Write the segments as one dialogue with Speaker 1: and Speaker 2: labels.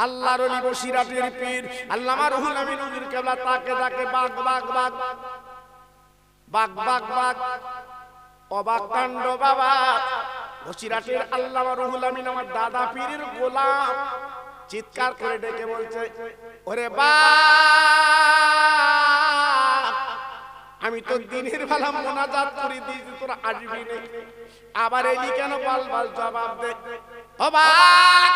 Speaker 1: আল্লাহর ওলি বসিরাটের পীর আল্লামা রুহুল আমিন হুজুর কেবলা তাকে তাকে বাগ বাগ বাগ বাগ বাগ বাগ অবাক কাণ্ড বাবা। বসিরাটের আল্লামা রুহুল আমিন আমার দাদা পীরের গোলাম চিৎকার করে ডেকে বলছে, ওরে বাপ, আমি তো দিনের বেলা মোনাজাত করে দিয়েছি, তোরা আসবি না, আবার এলি কেন? বাল বাল জবাব দে। ও বাপ,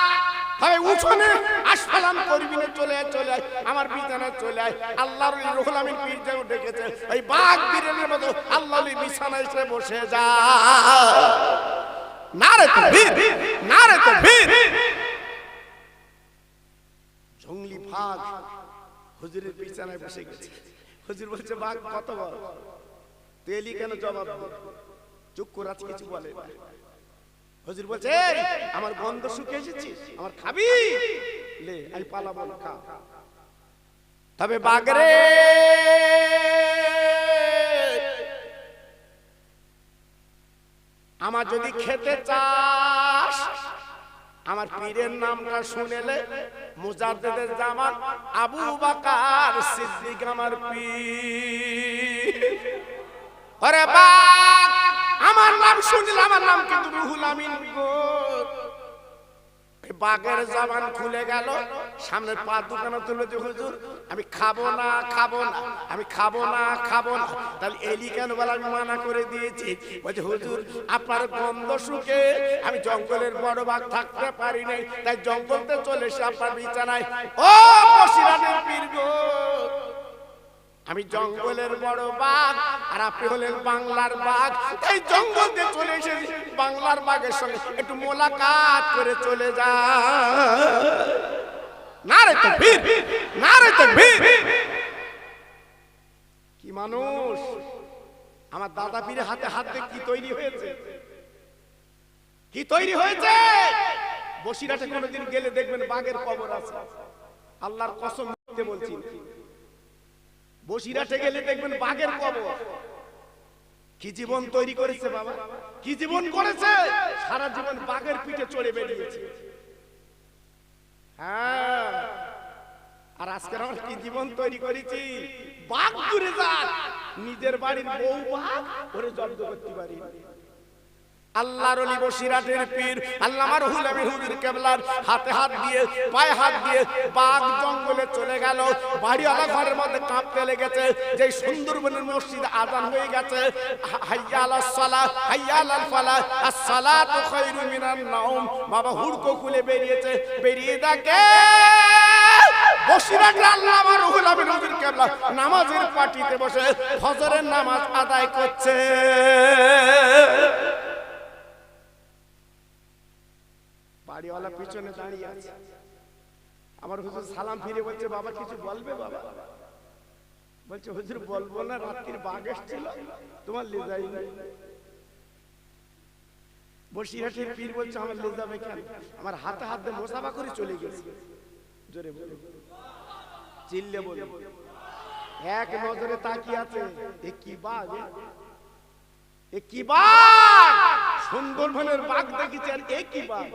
Speaker 1: তবে উঠোনে আসসালাম করবি না, চলে আয় চলে আয় আমার বিছানায় চলে আয়। আল্লাহর রুহুল আমিন পীর যেন ডেকেছে, ওই বাঘ বীরের মতো আল্লাহর বিছানায় এসে বসে যা। নারে তাকবীর, নারে তাকবীর। জঙ্গলি ভাগ হুজুরের বিছানায় বসে গেছে। হুজুর বলছে, বাঘ কত বড়, তেলি কেন? জবাব দে। চুপ করে আছে, কিছু বলে না। হুজুর বলছে, আমার গন্ধ শুকে এসেছি, আমার খাবি? লে আমি পালাবো না, খা। তবে বাঘরে আমার যদি খেতে চাস, আমার পীরের নামটা শুনেলে মুজাদ্দেদের জামান আবু বকর সিদ্দিক আমার পীর। আরে বাপ, আমার নাম শুনলে, আমার নাম কিন্তু রুহুল আমিন গো। বাঘের জবান খুলে গেল, সামনের পা দুখানা তুলে দিয়ে, হুজুর আমি খাবো না, খাবো না, আমি খাবো না, খাবো না। তাহলে এলি কেন বলে? আমি মানা করে দিয়েছি। বলছে, হুজুর আপনার গন্ধ শুকে আমি জঙ্গলের বড় বাঘ থাকতে পারি নাই, তাই জঙ্গলতে চলে এসে আপনার বিছানায়। ও বসিরাটের পীর গো, আমি জঙ্গলের বড় বাঘ আর আপনি হলেন বাংলার বাঘ, তাই জঙ্গলতে চলে এসে বাংলার বাঘের সঙ্গে একটু মোলাকাত করে চলে যা। নারে তাকবীর, নারে তাকবীর। কি মানুষ! আমার দাদা পীরের হাতে হাত দিয়ে কি তৈরি হয়েছে, কি তৈরি হয়েছে। বসিরাটে কোনোদিন গেলে দেখবেন বাঘের কবর আছে, আল্লাহর কসম মিথ্যে বলছি। বসিরাটে গেলে দেখবেন বাঘের কবর। কি জীবন তৈরি করেছে বাবা, কি জীবন করেছে! সারা জীবন বাঘের পিঠে চড়ে বেরিয়েছে। হ্যাঁ, আর আজকে আমরা কি জীবন তৈরি করেছি! বাঘ দূরে যাক, নিজের বাড়ির বউ বাঘ, ওরে জব্দ করতে পারি। আল্লাহর ওলি বসিরাটের পীর আল্লামা রুহুল আমিন হুজুর কেবলার হাতে হাত দিয়ে, পায়ে হাত দিয়ে বাঘ জঙ্গলে চলে গেল। বাড়িওয়ালা ঘরের মধ্যে কাঁপতে লেগেছে। যে সুন্দরবনের মসজিদ আযান হয়ে গেছে, হাইয়া আলাস সালাহ, হাইয়া আলাল ফালাহ, আস-সালাতু খায়রুম মিনান নাওম। বাবা হুড়কো খুলে বেরিয়েছে, বেরিয়ে দেখে বসিরাটের আল্লামা রুহুল আমিন হুজুর কেবলা নামাজের পাটিতে বসে ফজরের নামাজ আদায় করছে। বাড়িওয়ালা পিছনে দাঁড়িয়ে আছে। আমার হুজুর সালাম ফিরে বলছে, বাবা কিছু বলবে? বাবা বলছে, হুজুর বলবো না, রাত্রির বাঘ এসেছিল, তোমার লে যাই না। বসিরাটের পীর বলছে, আমার লে যাবে কেন? আমার হাতে হাতে মোসাফা করে চলে গেছে। জোরে বলে, চিল্লে বলে, এক নজরে তাকিয়ে আছে। এ কি বাঘ, এ কি বাঘ! সুন্দরবনের বাঘ দেখেছি, আর এ কি বাঘ!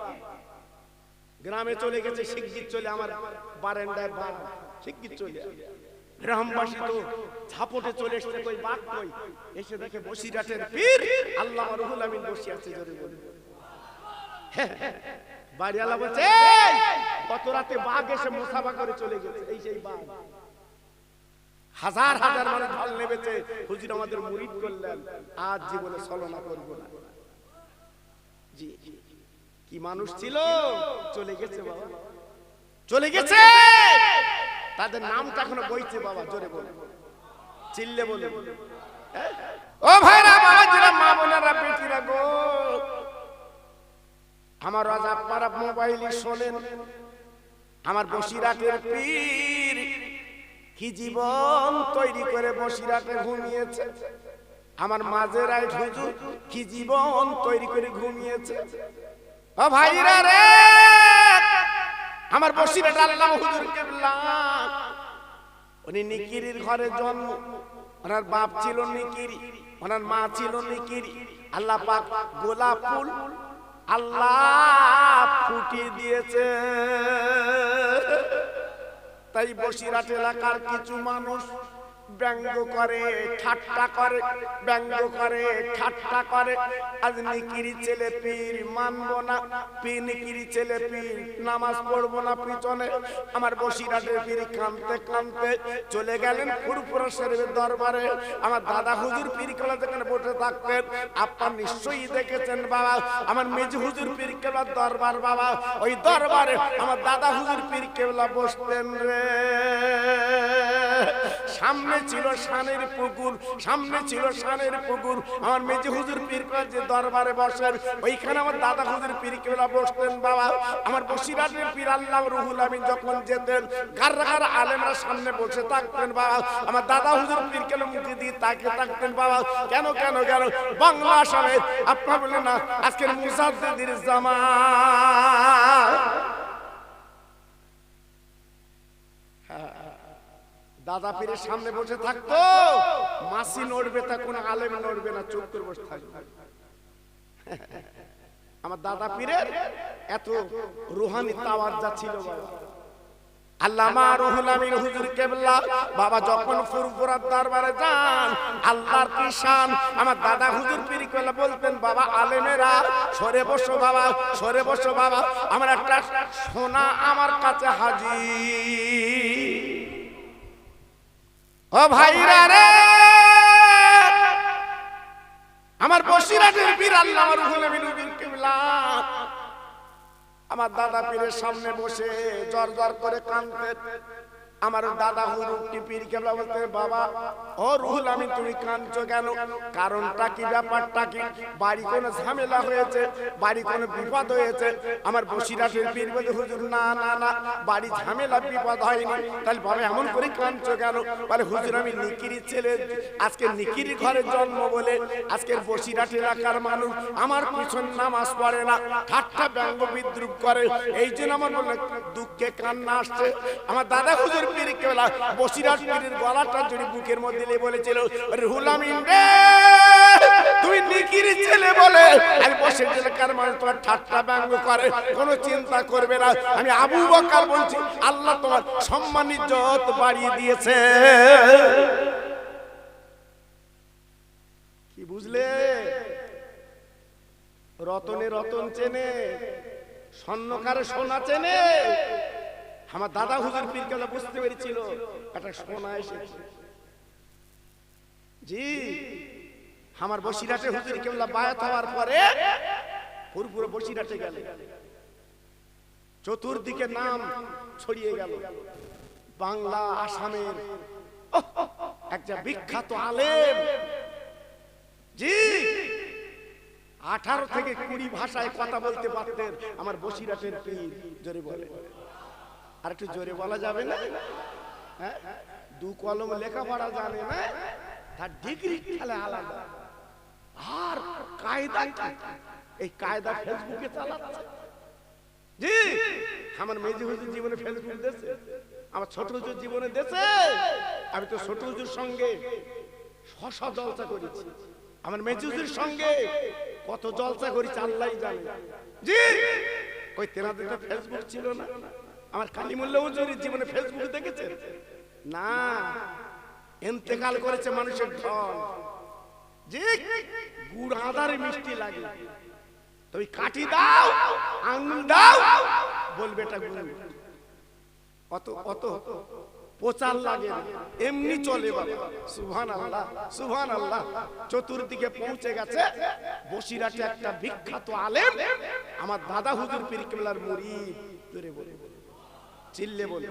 Speaker 1: গ্রামে চলে গেছে, শিগগির চলে আমার বারান্দায় বাঘ, শিগগির চলে। গ্রামবাসী তো ঝাপটে চলে এসেছে, কই বাঘ কই? এসে দেখে বসিরাটের পীর আল্লামা রুহুল আমিন বসে আছে। জোরে বলে, বাড়িওয়ালা বলছে, কত রাতে বাঘ এসে মুসাফা করে চলে গেছে, এই সেই বাঘ। হাজার হাজার মানুষ ঢল নেমেছে, হুজুর আমাদের মুরিদ করলেন, আজ জীবনে ছলনা করব না। জি, কি মানুষ ছিল! চলে গেছে বাবা, চলে গেছে। তাদের নামটা এখনো বইছে বাবা। জোরে বলে, চিল্লে বলে, ও ভাইরা, বাবাজিরা, মা বোনেরা, বেটিরা গো, আমার রাজা আপনারা মোবাইলে শোনেন, আমার বসিরাটের পীর কি জীবন তৈরি করে বসিরাটে ঘুমিয়েছে। আমার মাঝের আই হুজুর কি জীবন তৈরি করে ঘুমিয়েছে। ও ভাইরা রে, আমার বসিরাট আল্লামা হুজুর কেবলা, উনি নিকিরির ঘরে জন্ম। ওনার বাপ ছিল নিকিরি, ওনার মা ছিল নিকিরি। আল্লাহ পাক গোলাপ ফুল আল্লাহ ফুটিয়ে দিয়েছে। তাই বসিরহাট এলাকার কিছু মানুষ ব্যঙ্গ করে, ঠাট্টা করে, ব্যঙ্গ করে, ঠাট্টা করে। আজ নিকিরি ছেলে পীর মানবো না, পীর নিকিরি ছেলে পীর নামাজ পড়বো না পিছনে। আমার বসিরহাটের পীর কাঁদতে কাঁদতে চলে গেলেন ফুরফুরা শরীফের দরবারে। আমার দাদা হুজুর পীর কেবলা যেখানে বসে থাকতেন, আপনার নিশ্চয়ই দেখেছেন বাবা, আমার মেজ হুজুর পীর কেবলার দরবার বাবা, ওই দরবারে আমার দাদা হুজুর পীর কেবলা বসতেন রে। সামনে ছিল শানের পুকুর, সামনে ছিল শানের পুকুর। আমার মেজে হুজুর পীর কেবলা যে দরবারে বসেন, ওইখানে আমার দাদা হুজুর পীর কেবলা বসতেন বাবা। আমার বসিরহাটের পীর আল্লাহ রুহুল আমিন যখন যেতেন, গাররা গাররা আলেমরা সামনে বসে থাকতেন বাবা। আমার দাদা হুজুর পীর কেবলা মুখে দিয়ে তাকিয়ে থাকতেন বাবা। কেন কেন কেন? বাংলা আসামে আপনারা বললেন না আজকের মুসাদ্দিদের জামান। দাদা পীরের সামনে বসে থাকতো, মাসি নড়বে তা কোনো আলেম নড়বে না, চুপ করে বসে থাকবে। আমার দাদা পীরের এত রুহানি তাওয়াজ্জা ছিল বাবা। আল্লামা রুহুল আমিন হুজুর কেবলা বাবা যখন ফুরফুরার দরবারে যান, আল্লাহর কি শান। আমার দাদা হুজুর পীর কেবলা বলতেন বাবা আলেমেরা সরে বসো বাবা, সরে বসো বাবা, আমার একটা সোনা আমার কাছে হাজির। ও ভাইরা রে, আমার বসিরহাটের পীর আল্লামা রুহুল আমিন হুজুর কেবলা আমার দাদা পীরের সামনে বসে জর জর করে কাঁদতেন। আমার দাদা হুজুর পীর কেবলা বলতেন বাবা ও রুহুল আমিন তুমি কাঁদছো কেন? কারণটা কি, ব্যাপারটা কি? বাড়ি কোনো ঝামেলা হয়েছে, বাড়ি কোনো বিপদ হয়েছে? আমার বসিরহাটের পীর বলে হুজুর না না না, বাড়ি ঝামেলা বিপদ হয়নি। তাহলে বাবা এমন করে কাঁদছো কেন? বলে হুজুর আমি নিকিরি ছেলে, আজকে নিকিরি ঘরে জন্ম বলে আজকের বসিরহাট এলাকার মানুষ আমার পিছন নামাজ পড়ে না, ঠাট্টা ব্যঙ্গ বিদ্রুপ করে, এই জন্য আমার বলে দুঃখে কান্না আসছে। আমার দাদা হুজুর পীর কেবলা বসিরহাট পীরের গলাটা জড়ি বুকের মধ্যে নিয়ে বলেছিল রুহুল আমিন রে তুমি নিকিরি ছেলে বলে আমি বসিরহাট এলাকার মানুষ তোমার ঠাট্টা ব্যঙ্গ করে, কোনো চিন্তা করবে না। আমি আবু বকর বলছি আল্লাহ তোমার সম্মান ইজ্জত বাড়িয়ে দিয়েছে। কি বুঝলে? রতনে রতন চেনে, স্বর্ণকারে সোনা চেনে। আমার দাদা হুজুর পীর কেবলা বুঝতে পেরেছিল একটা সোনা এসেছে। জি আমার বসিরহাটে হুজুর কেবলা বায়াত হওয়ার পরে পুরো বসিরহাটে গেল, চতুর্দিকে নাম ছড়িয়ে গেল। বাংলা আসামের একটা বিখ্যাত আলেম, জি 18 থেকে 20 ভাষায় কথা বলতে পারতেন আমার বসিরহাটের পীর। জোরে বলে, আর একটু জোরে বলা যাবে না? হ্যাঁ, দু কলম লেখাপড়া জানে না, তার ডিগ্রি খেলে আলাদা। আর কায়দা, এই কায়দা ফেসবুকে চালাচ্ছে। জি আমার মেজি হুজুর জীবনে ফেসবুক দিয়েছে, আমার ছোট হুজুর জীবনে দিয়েছে। আমি তো ছোট হুজুর সঙ্গে শশা জলসা করেছি, আমার মেজি হুজুর সঙ্গে কত জলসা করেছি আল্লাহই জানে। জি ওই তেনাদের ফেসবুক ছিল না। আমার কালিমুল্লাহ হুজুরের জীবনে ফেসবুক দেখেছেন না? ইন্তেকাল করেছে মানুষের ঢল। জি গুড় আদারে মিষ্টি লাগে, তুমি কাটি দাও আঙুল দাও বলবে এটা গুড়, অত অত প্রচার লাগে, এমনি চলে বাবা। সুবহানাল্লাহ সুবহানাল্লাহ। চতুর্দিকে পৌঁছে গেছে। বসিরহাটে একটা বিখ্যাত আলেম আমার দাদা হুজুর পীর কেবলার মুরিদ। জোরে বলে, চিল্লে বলে।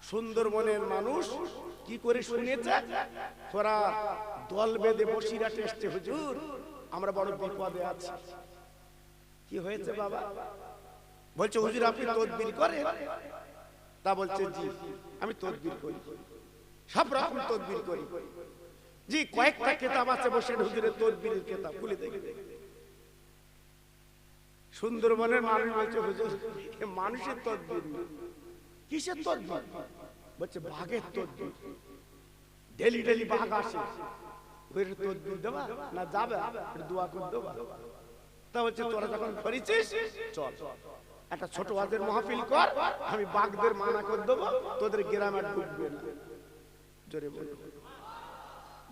Speaker 1: সুন্দরবনের মানুষ কি করে শুনেছে তোরা দল বেঁধে বসিরহাটে এসছে হুজুর, আমরা বড় বিপদে আছি। কি হয়েছে বাবা? বলছে হুজুর আপনি তদবির করেন? তা বলছে জি আমি তদবির করি, সব রকম তদবির করি। জি কয়েকটা কিতাব আছে বসে হুজুরের তদবিরের কিতাব, খুলে দেখে। সুন্দরবনের মানুষ বলছে হুজুর মানুষের তদবির না, কিসের তদবির? বলছে বাঘের তদবির। ডেলি ডেলি বাঘ আসে, ওই তদবির দেবা না যাবে দোয়া করে দেবা। তা বলছে তোরা যখন করেছিস চল। একটা ছোট ওয়াজের মাহফিল কর, আমি বাঘদের মানা করে দেবো, তোদের গ্রামে আর ঢুকবে না। জোরে বলো।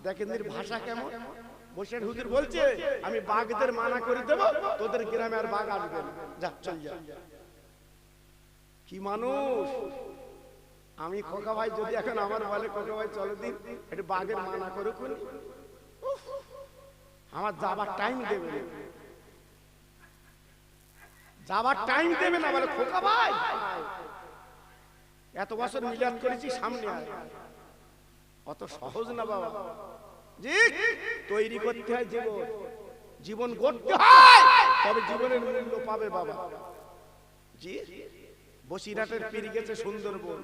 Speaker 1: দেখেন এর ভাষা কেমন। বসির হুজুর বলছে আমি বাঘদের মানা করে দেবো, তোদের গ্রামে আর বাঘ আসবে না, যা চল যা। কি মানুষ। আমি খোকা ভাই যদি এখন আমার বলে খোকা ভাই চলো দিন একটু বাঘের মানা করে কোন, আমার যাবার টাইম দেবে না, যাবার টাইম দেবে না। বলে খোকা ভাই এত বছর মিলাদ করেছি, সামনে আয়। অত সহজ না বাবা। জি, তৈরি করতে হয় জীবন, জীবন গড়তে হয়, তবে জীবনের মূল্য পাবে বাবা। জি, বসিরহাটের পীর গেছে সুন্দরবন,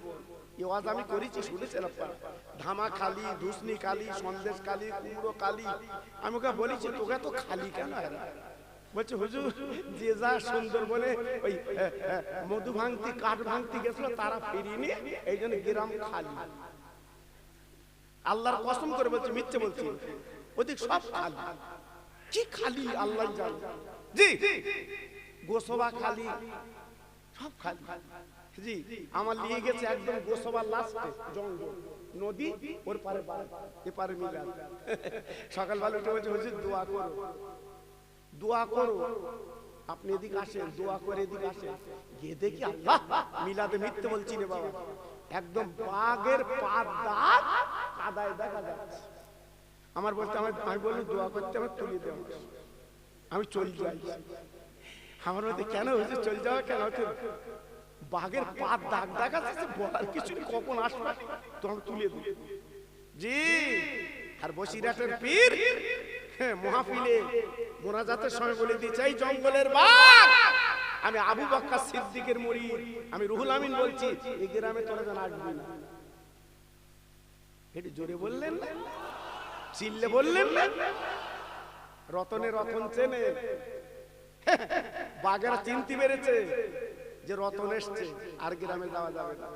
Speaker 1: এই ওয়াজ আমি করেছি, শুনেছেন আপনারা। ধামা খালি, ধুসনি কালি, সন্দেশ কালি, কুমড়ো কালি। আমি ওকে বলেছি তোকে তো খালি কেন? বলছে হুজুর যে যা সুন্দরবনে ওই মধু ভাঙতি কাঠ ভাঙতি গেছিল তারা ফিরিনি, এই জন্য গ্রাম খালি। আল্লাহর কসম করে বলছি, মিথ্যে বলছি, ওদিক সব খালি। কি খালি আল্লাহ জানে। জি, গোসবা খালি, সব খালি। জি, আমার নিয়ে গেছে একদম গোসবার লাস্টে জঙ্গল, নদী, ওর পারে এপারে মিলাদ। সকালবেলা উঠে বলছে হুজুর দোয়া করো, দোয়া করো। আপনি এদিকে আসেন, দোয়া করে এদিকে আসেন। গিয়ে দেখি আল্লাহ, মিলাদে মিথ্যে বলছি রে বাবা, একদম বাঘের পাত দাগ কাদায় দেখা যাচ্ছে। আমার বলতে আমি বললাম দোয়া করতে, আমার তুলে দেওয়া, আমি চল যাই। আমার মধ্যে কেন হয়েছে চল যাওয়া কেন? বাঘের পাত দাগ দেখা যাচ্ছে, বলার কিছু কখন আসবে তো আমি তুলে দিই। জি, আর বসিরহাটের পীর মাহফিলে মোনাজাতের সময় বলে দিই, চাই জঙ্গলের বাঘ, আমি আবু বকর সিদ্দিকের মুরিদ, আমি রুহুল আমিন বলছি, এই গ্রামে তোরা যেন আসবি না। এটি জোরে বললেন না, চিল্লে বললেন না। রতনে রতন চেনে, বাঘেরা চিনতে পেরেছে যে রতন এসছে, আর গ্রামে যাওয়া যাবে না।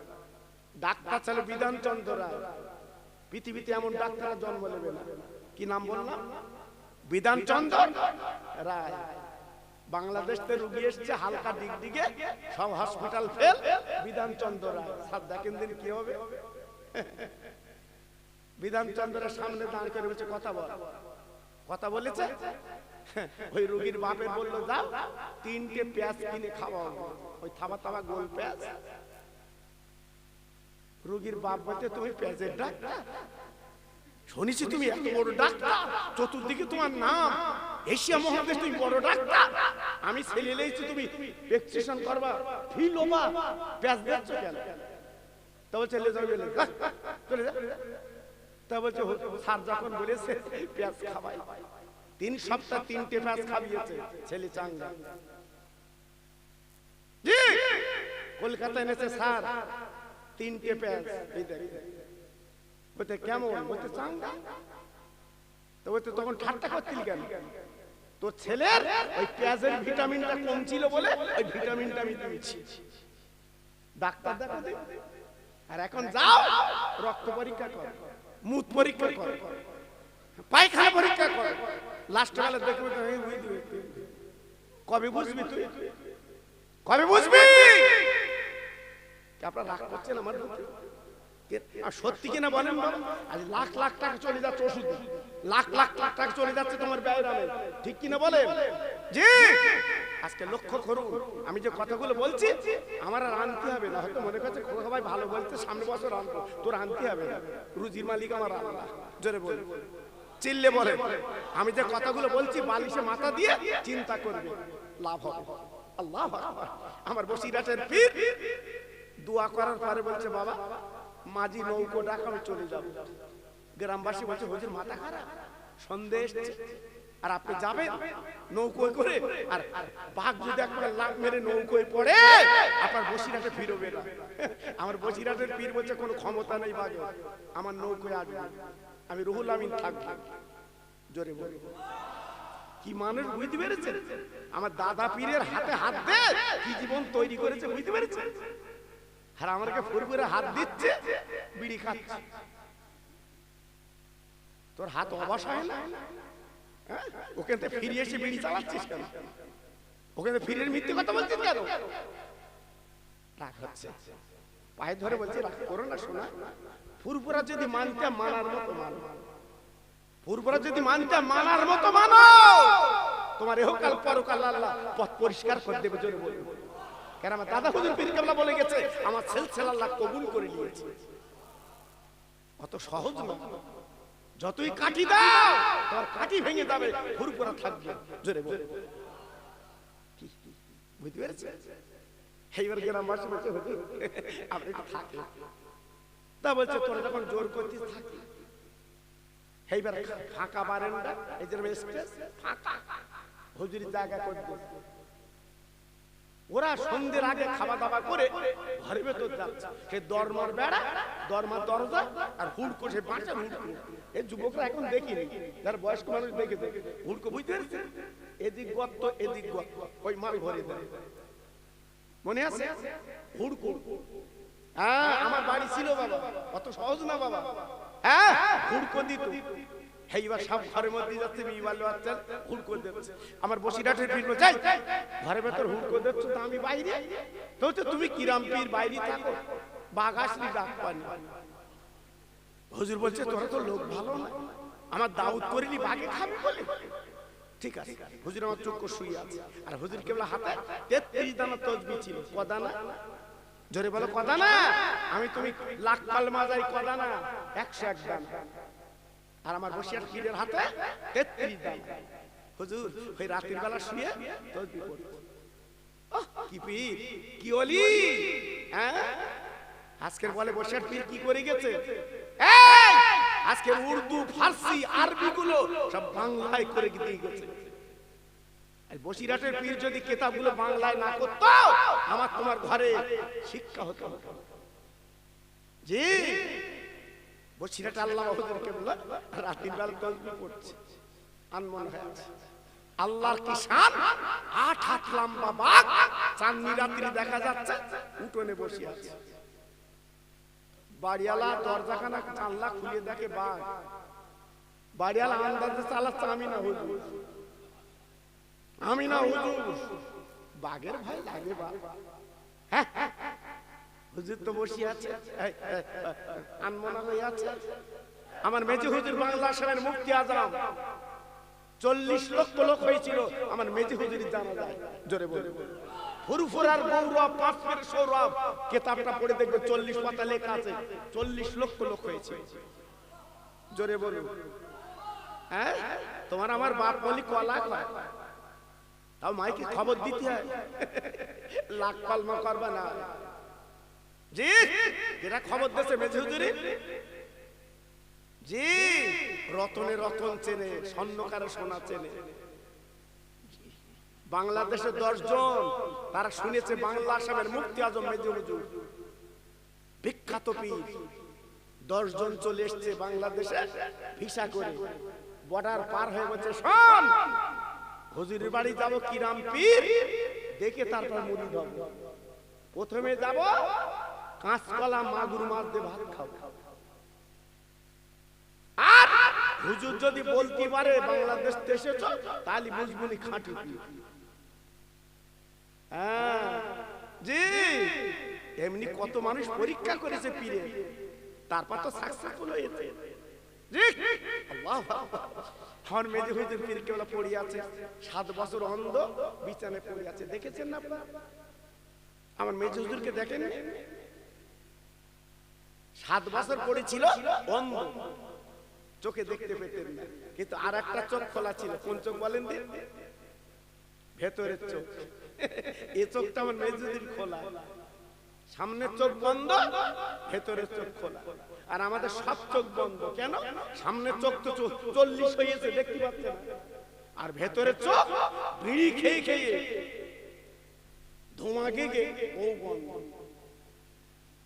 Speaker 1: ডাক্তার ছিল বিধান চন্দ্র রায়, পৃথিবীতে এমন ডাক্তার জন্ম নেবে না। কি নাম বললাম? বিধান চন্দ্র রায়। বাংলাদেশ থেকে রুগী এসছে হালকা দিক দিকে, সব হসপিটাল ফেল, বিধান চন্দ্র রায়। সাত দেখেন দিন কি হবে। বিধান চন্দ্রের সামনে দাঁড় করে বলছে কথা বল, কথা বলেছে। ওই রুগীর বাপের বললো যাও 3টে পেঁয়াজ কিনে খাওয়াও, ওই থাবা থাবা গোল পেঁয়াজ। রুগীর বাপ বলতে তুমি পেঁয়াজের ডাক্তার? শুনেছি তুমি এত বড় ডাক্তার, চতুর্দিকে তোমার নাম, এশিয়া মহাদেশ তুমি বড় ডাক্তার। আমি ছেলে লেইছি তুমি প্রেসক্রিপশন করবা, ফিল ওবা, পেঁয়াজ দিচ্ছ কেন? তা বলছে লে যাও, চলে যা। তা বলছে স্যার যখন বলেছে পেঁয়াজ খাওয়াই, 3 সপ্তাহ 3টে পেঁয়াজ খাইয়েছে ছেলে চাঙ্গা। জি, কলকাতায় এনেছে স্যার 3টে পেঁয়াজ, এই দেখ। বলতে কেমন? বলতে চাঙ্গা। তো বলতে তখন ঠাট্টা করছিল কেন? তোর ছেলের ওই পেঁয়াজের ভিটামিনটা কম ছিল বলে ওই ভিটামিনটা আমি দিয়েছি। ডাক্তার দেখো দে। আর এখন যাও রক্ত পরীক্ষা কর, মুত পরীক্ষা কর, পায়খানা পরীক্ষা কর, লাস্ট বেলা দেখবে কবে বুঝবি তুই? কবে বুঝবি? আপনারা রাগ করছেন আমার প্রতি? আর সত্যি কিনা বলেন? আজ লাখ লাখ টাকা চলে যাচ্ছে ওষুধ, লাখ লাখ লাখ টাকা চলে যাচ্ছে তোমার ব্যয়রামে, ঠিক কিনা বলেন? জি, আজকে লক্ষ্য করুন, আমি যে কথাগুলো বলছি আমার আর আনতে হবে না। হয়তো মনে করছে খোকা ভাই ভালো বলতে, সামনে বছর আনবো, তোর আনতে হবে না। রুজির মালিক আমার আল্লাহ। জোরে বল, চিল্লে বলে। আমি যে কথাগুলো বলছি বালিশে মাথা দিয়ে চিন্তা করবে, লাভ হবে। আল্লাহ আকবার। আমার বসিরহাটের পীর দোয়া করার পরে বলছে বাবা মাঝি নৌকো ডাক, আমি চলে যাব। গ্রামবাসী বলছে হুজুর মাথা খারাপ, সন্দেশ, আর আপনি যাবেন নৌকোয় করে, আর বাঘ যদি একবার লাফ মেরে নৌকোয় পড়ে আপনার বসিরহাটে ফিরবে না। আমার বসিরহাটের পীর বলছে কোনো ক্ষমতা নেই বাঘের, আমার নৌকোয় আসবে, আমি রুহুল আমিন থাকবো। জোরে বল। কি মানুষ বুঝতে পেরেছে? আমার দাদা পীরের হাতে হাত দে কি জীবন তৈরি করেছে বুঝতে পেরেছে? আর আমাকে ফুরফুরে হাত দিচ্ছে, বিড়ি খাচ্ছে। তোর হাত অবশ হয় না? ওখান থেকে ফিরে এসে বিড়ি চালাচ্ছিস কেন? ওখানে ফিরে মিথ্যে কথা বলছিস কেন? রাগ হচ্ছে, পায়ে ধরে বলছে রাগ করো না শোনা, ফুরফুরা যদি মানতে মানার মতো মানো, ফুরফুরা যদি মানতে মানার মতো মানো, তোমার এহকাল পরকাল আল্লাহ পথ পরিষ্কার করে দেবে। জোরে বলবো কেন? আমার দাদা হুজুর পীর কেবলা বলে গেছে আমার সিলসিলা আল্লাহ কবুল করে নিয়েছে। অত সহজ না, যতই কাটি দাও তোমার কাটি ভেঙে যাবে, ফুরফুরা থাকবে। জোরে বল, বুঝতে পেরেছে? এইবার গ্রামবাসী বলছে হুজুর আপনি একটু থাকেন, তা বলছে তোরা যখন জোর করছিস থাকি। এইবার ফাঁকা বারান্দা, এই যে স্পেস ফাঁকা, হুজুরের জায়গা করে দিয়েছে। ওরা সন্ধ্যের আগে খাওয়া দাওয়া করে ঘরের ভেতর যাচ্ছে, সে দরমার বেড়া, দরমার দরজা আর হুড়কো, সে বাঁচার হুড়কো। এই যুবকরা এখন দেখিনি, যারা বয়স্ক মানুষ দেখেছে হুড়কো, বুঝতে পেরেছে? এদিক গর্ত এদিক গর্ত, ওই মাল ভরে দেয়, মনে আছে? হুড়কো, হ্যাঁ আমার বাড়ি ছিল বাবা, অত সহজ না বাবা। হ্যাঁ হুড়কো দিত। এইবার সব ঘরের মধ্যে যাচ্ছে, বিবাল বাচ্চা হুড়কো দিচ্ছে। আমার বসিরহাটের পীর যাই ঘরের ভেতর হুড়কো দিচ্ছ, তা আমি বাইরে। তো তুমি কিরাম পীর বাইরে থাকো, বাঘ আসলি ডাক পানি। হুজুর বলছে তোরা তো লোক ভালো না, আমার দাউদ করিনি বাঘে খাবি বলে। ঠিক আছে, হুজুর আমার চোখ শুয়ে আছে, আর হুজুর কেবল হাতে 33 দানা তসবিহ ছিল। কদানা? জোরে বলো কদানা। আমি তুমি লাখ কালমা যাই কদানা, 101 দানা। আর আমার বসিয়ার পীরের হাতে 33 দানা। হুজুর ওই রাতের বেলা শুয়ে তসবিহ পড়ছে। কি পীর, কি ওলি! হ্যাঁ আজকের বলে বসিয়ার পীর কি করে গেছে? এই আজকে উর্দু, ফার্সি, আরবি গুলো সব বাংলায় করে দিয়ে গেছে। বসিরহাটের পীর যদি কিতাবগুলো বাংলায় না করতো, আমার তোমার ঘরে শিক্ষা হতো না। জি বসিরহাট আল্লামা হুজুরকে বলে রাতের বেলা তসবিহ পড়ছে, আনমন হয়ে আছে। আল্লাহর কি শান! 8 হাত লম্বা বাঘ, চাঁদনি রাত্রি দেখা যাচ্ছে, উঠোনে বসে আছে। বাড়িওয়ালা দরজাখানা জানলা খুলে দেখে বাঘ। বাড়িওয়ালা আন্দাজে চালাচ্ছে আমি না হুজুর, আমি না হুজুর। বাঘের ভয় লাগে বাঘ। হুজুর তো বসে আছে, আনমনা হয়ে আছে। আমার মেজে হুজুর বাংলা সাহেবের মুফতি আজম, 40 লক্ষ লোক হয়েছিল আমার মেজে হুজুরি জানা যায়। জোরে বলে ফুরফুরার গৌরব, পাঁচের সৌরভ, কিতাবটা পড়ে দেখবে 40 পাতা লেখা আছে, 40 লক্ষ লোক হয়েছে। জোরে বলুন। হ্যাঁ তোমার আমার বাপ বলি কলা হয়, তাও মাইকে খবর দিতে হয়, লাখ পালমা করবা না। জি যেটা খবর দিয়েছে মেজে হুজুরি, জি রতনে রতন চেনে, স্বর্ণকারে সোনা চেনে। বাংলাদেশে 10 জন তারা শুনেছে বাংলা আসামের মুফতি আজম মেজে হুজুর, বিখ্যাত পীর। 10 জন চলে এসছে বাংলাদেশে ভিসা করে, বর্ডার পার হয়ে বলছে শোন হুজুরের বাড়ি যাব কিরাম পীর দেখে তারপর মুরিদ হব। প্রথমে যাব কাঁচকলা মাগুর মাছ দিয়ে ভাত খাবো, আর হুজুর যদি বলতে পারে বাংলাদেশ এসেছ তাহলে বুঝবুনি খাঁটি পীর। হ্যাঁ জি এমনি কত মানুষ পরীক্ষা করেছে পীরে, তারপর তো সাকসেসফুল হয়েছে। জি আল্লাহু আকবার। আমার মেজে হুজুর পীর কেবল পড়ে আছে, 7 বছর অন্ধ বিছানায় পড়ে আছে। দেখেছেন না আপনারা? আমার মেজে হুজুরকে দেখেন, 7 বছর পড়েছিল অন্ধ, চোখে দেখতে পেতেন না, কিন্তু আর একটা চোখ খোলা ছিল। কোন চোখ বলেন দিন? ভেতরের চোখ। এই চোখটা আমার মেজে হুজুর খোলা, সামনের চোখ বন্ধ, ভেতরের চোখ খোলা। আর আমাদের সব চোখ বন্ধ। কেন? সামনের চোখ তো 40 হয়েছে দেখতে পাচ্ছেন, আর ভেতরের চোখ বিড়ি খেয়ে খেয়ে ধোঁয়া গেগে ও বন্ধ।